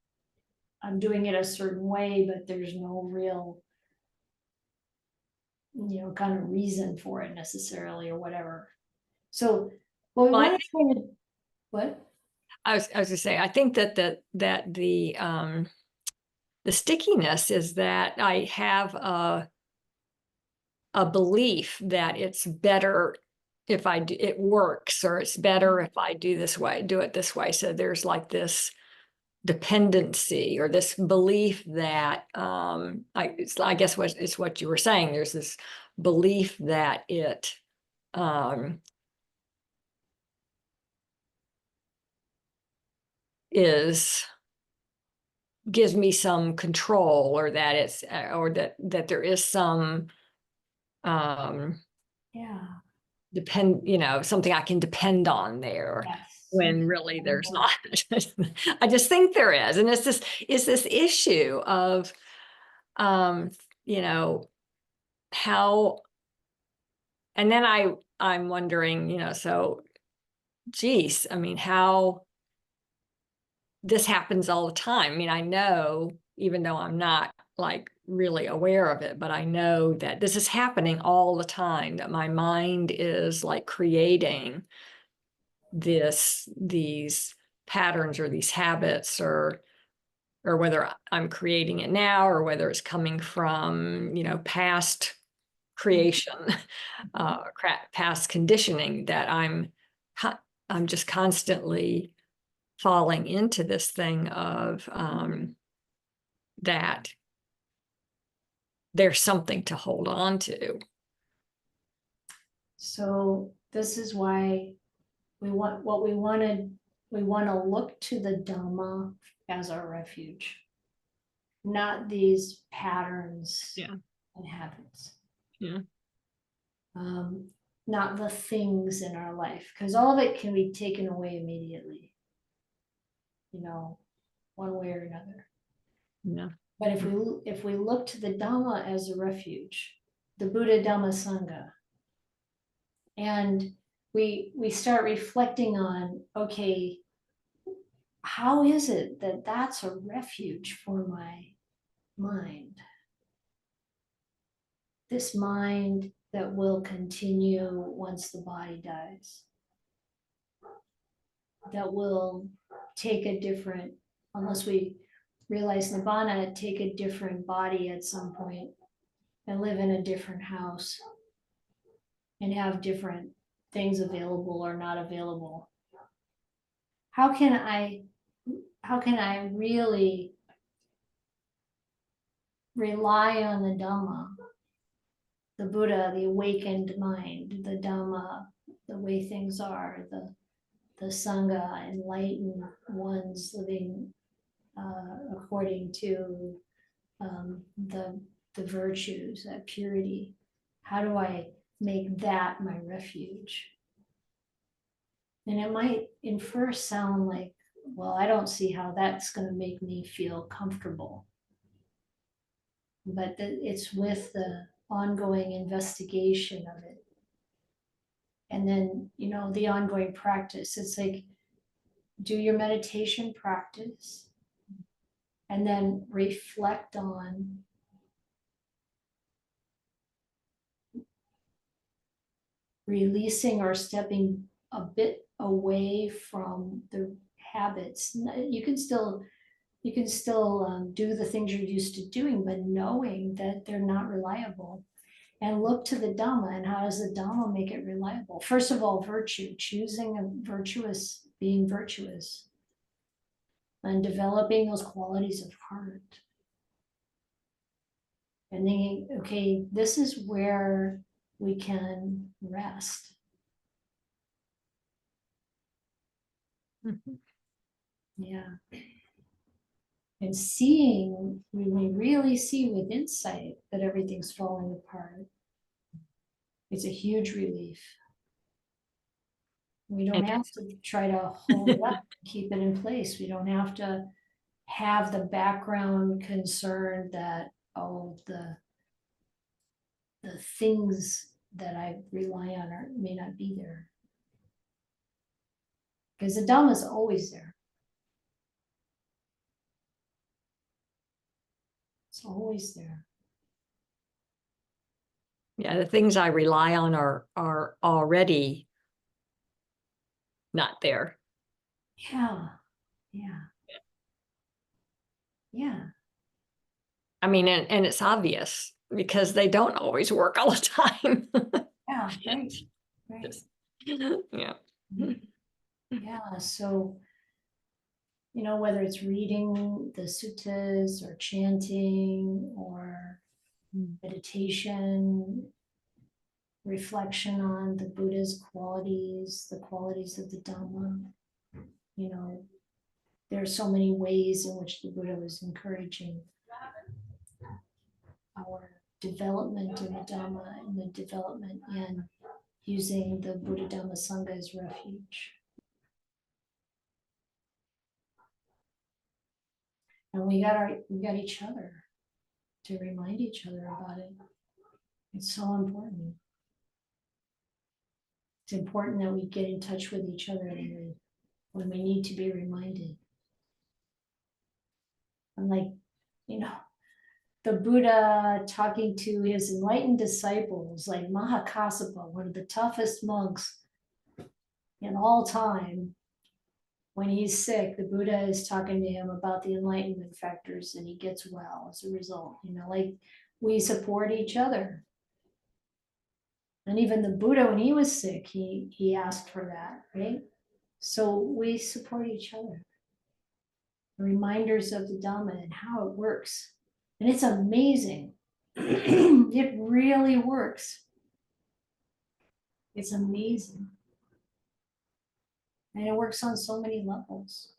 I'm doing it a certain way, but there's no real, kind of reason for it necessarily or whatever. So, well, we Well, want to try to, what? I was gonna say, I think that the stickiness is that I have a belief that it's better if I do, it works, or it's better if I do it this way. So there's like this dependency or this belief that I guess it's what you were saying. There's this belief that it gives me some control, or that it's or that there is some Yeah. something I can depend on there, Yes. when really there's not. I just think there is. And it's this issue of how, and then I'm wondering, so geez, I mean, how this happens all the time. I mean, I know, even though I'm not like really aware of it, but I know that this is happening all the time, that my mind is like creating these patterns or these habits, or whether I'm creating it now or whether it's coming from, past creation, past conditioning, that I'm just constantly falling into this thing of that there's something to hold on to. So this is why we want to look to the Dhamma as our refuge, not these patterns Yeah. and habits. Yeah. Not the things in our life, because all of it can be taken away immediately, one way or another. Yeah. But if we look to the Dhamma as a refuge, the Buddha Dhamma Sangha, and we start reflecting on, okay, how is it that that's a refuge for my mind? This mind that will continue once the body dies, that will take a different, unless we realize Nibbana, take a different body at some point and live in a different house and have different things available or not available. How can I really rely on the Dhamma, the Buddha, the awakened mind, the Dhamma, the way things are, the Sangha, enlightened ones living according to the virtues, that purity? How do I make that my refuge? And it might in first sound like, well, I don't see how that's going to make me feel comfortable. But it's with the ongoing investigation of it. And then, the ongoing practice. It's like, do your meditation practice and then reflect on releasing or stepping a bit away from the habits. You can still do the things you're used to doing, but knowing that they're not reliable. And look to the Dhamma, and how does the Dhamma make it reliable? First of all, virtue, choosing being virtuous, and developing those qualities of heart. And thinking, okay, this is where we can rest. Mhm. Yeah. And seeing, when we really see with insight that everything's falling apart, it's a huge relief. We don't have to try to hold it up, keep it in place. We don't have to have the background concern that, the things that I rely on may not be there. Because the Dhamma is always there. It's always there. Yeah, the things I rely on are already not there. Yeah. I mean, and it's obvious because they don't always work all the time. Yeah, right. Yeah. Yeah, so, whether it's reading the suttas or chanting or meditation, reflection on the Buddha's qualities, the qualities of the Dhamma, there are so many ways in which the Buddha was encouraging our development in the Dhamma and the development in using the Buddha Dhamma Sangha as refuge. And we got each other to remind each other about it. It's so important. It's important that we get in touch with each other when we need to be reminded. And the Buddha talking to his enlightened disciples, like Mahakassapa, one of the toughest monks in all time. When he's sick, the Buddha is talking to him about the enlightenment factors, and he gets well as a result. We support each other. And even the Buddha, when he was sick, he asked for that, right? So we support each other. Reminders of the Dhamma and how it works. And it's amazing. It really works. It's amazing. And it works on so many levels.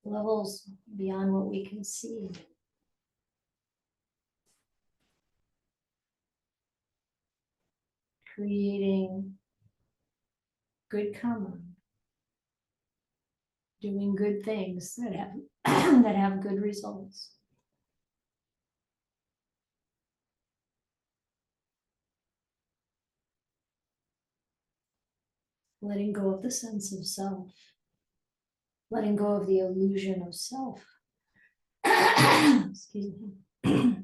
Levels beyond what we can see. Creating good karma. Doing good things that have that have good results. Letting go of the sense of self. Letting go of the illusion of self. Excuse me.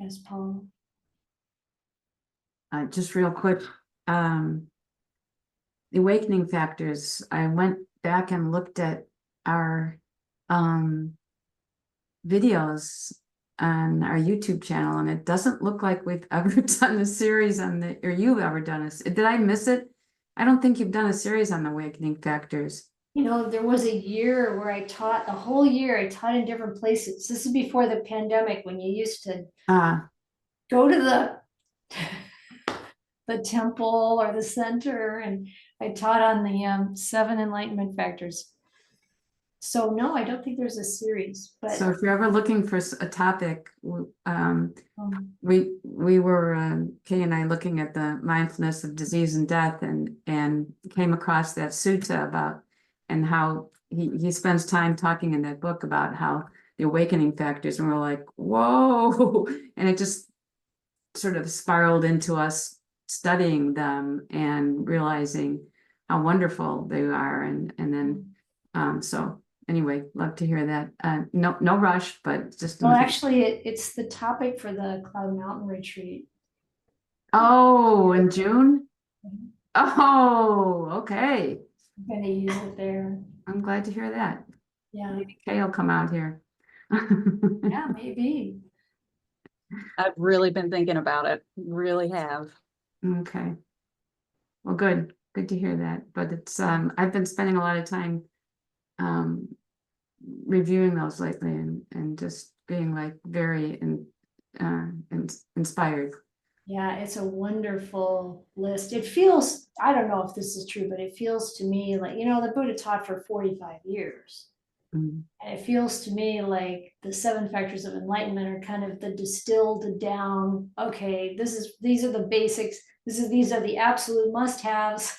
Yes, Paul. Just real quick, the awakening factors, I went back and looked at our videos on our YouTube channel, and it doesn't look like we've ever done a series on the, or you've ever done a, did I miss it? I don't think you've done a series on the awakening factors. You know, there was a year where I taught, the whole year I taught in different places. This is before the pandemic, when you used to go to the temple or the center, and I taught on the 7 enlightenment factors. So no, I don't think there's a series, but So if you're ever looking for a topic, we were Kay and I looking at the mindfulness of disease and death, and came across that sutta about, and how he spends time talking in that book about how the awakening factors, and we're like, whoa, and it just sort of spiraled into us studying them and realizing how wonderful they are, and then so anyway, love to hear that. No rush, but just well, actually, it's the topic for the Cloud Mountain retreat. oh, in June. Oh, okay. I'm gonna use it there. I'm glad to hear that. Yeah, Maybe Kay will come out here. yeah, maybe. I've really been thinking about it, really have. Okay. Well, good to hear that. But it's I've been spending a lot of time reviewing those lately, and just being like very inspired. Yeah, it's a wonderful list. It feels, I don't know if this is true, but it feels to me like, you know, the Buddha taught for 45 years. Mm. And it feels to me like the 7 factors of enlightenment are kind of the distilled down, okay, these are the basics, these are the absolute must-haves.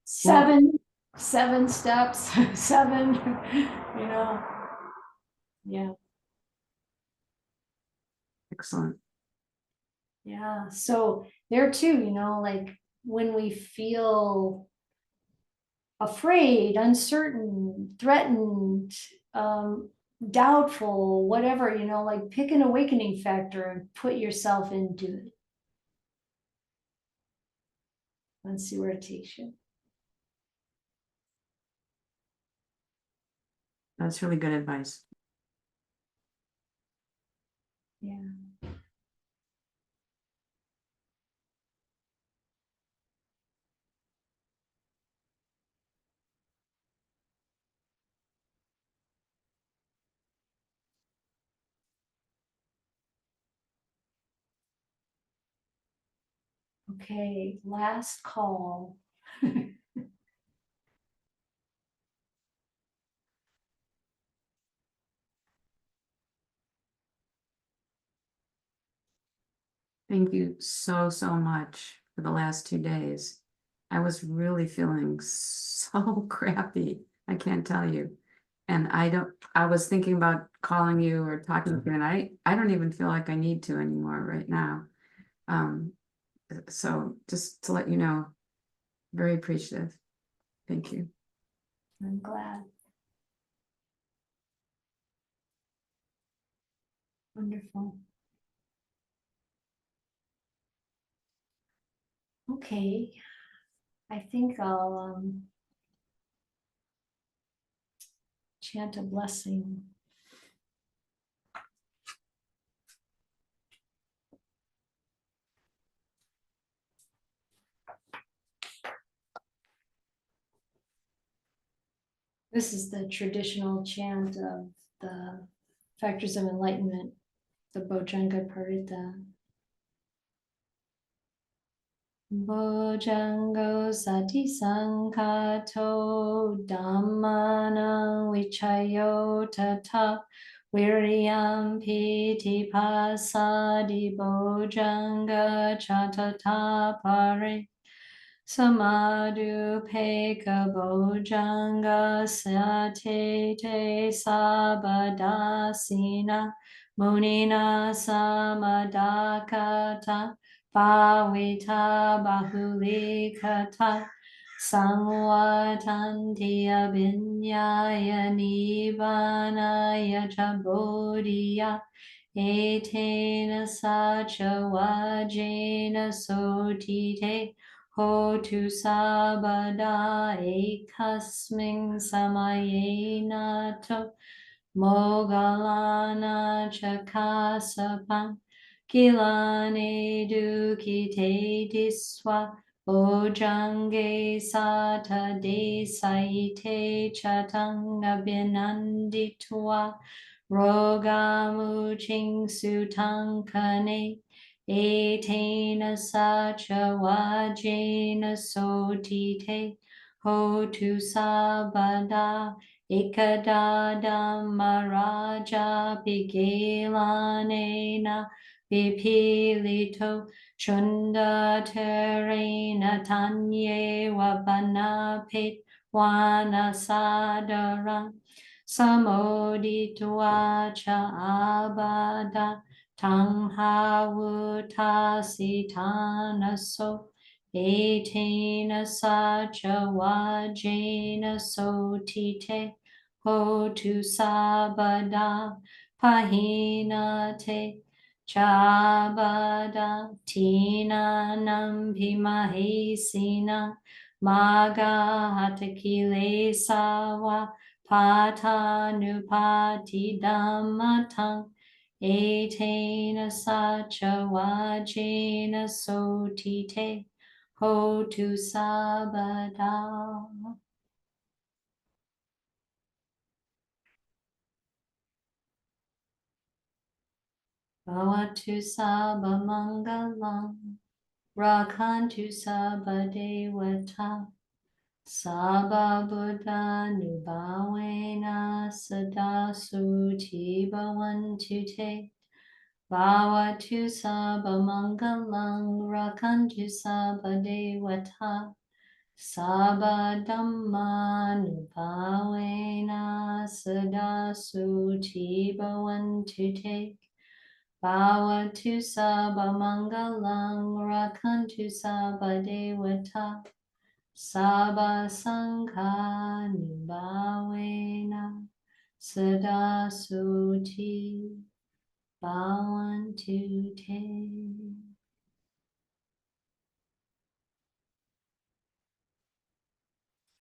Seven steps, 7, you know. Yeah. Excellent. Yeah, so there too, you know, like when we feel afraid, uncertain, threatened, doubtful, whatever, you know, like pick an awakening factor and put yourself into it. And see where it takes you. That's really good advice. Yeah. Okay, last call. Thank you so much for the last 2 days. I was really feeling so crappy. I can't tell you. And I was thinking about calling you or talking to you, and I don't even feel like I need to anymore right now. So just to let you know, very appreciative. Thank you. I'm glad. Wonderful. Okay, I think I'll chant a blessing. This is the traditional chant of the Factors of Enlightenment, the Bojjhanga Parita. Bojjhango sati sankhato dhammana vichayo tata viryam piti pasadi bojjhanga chatata pare samadhu peka bojjhanga sate te sabadasina munina samadakata Pavita bahulikata Sangwatantiya vinyaya nibanaya jabodiya Etena sacha vajena sotite Hotu sabada ekasming samayenato Mogalana chakasapam Kilane dukite diswa Bojjhange sata desaite chatanga binanditwa Rogamuching sutankane Etena sacha vajena sotite Hotu sabada Ikadada maraja pigelanena Vipilito chunda terena tanye wabanapit wana sadaram samoditwa cha abada tanghawutasitanaso etena sacha wajena sotite hotu sabada pahinate Chabada tina nampimahesina maga hatakile sawa patanupati dhammatang etena sacha vajena sotite hotu sabada. Bhavatu sabba mangalam, rakhantu sabba devata, sabba buddha nubhavena sada suti bhavantu te. Bhavatu sabba mangalam, rakhantu sabba devata, sabba dhamma nubhavena sada suti bhavantu te. Bhavatu sabba mangalang rakhantu sabba devata sabba sankha nubhavena sada suti bhavantu te.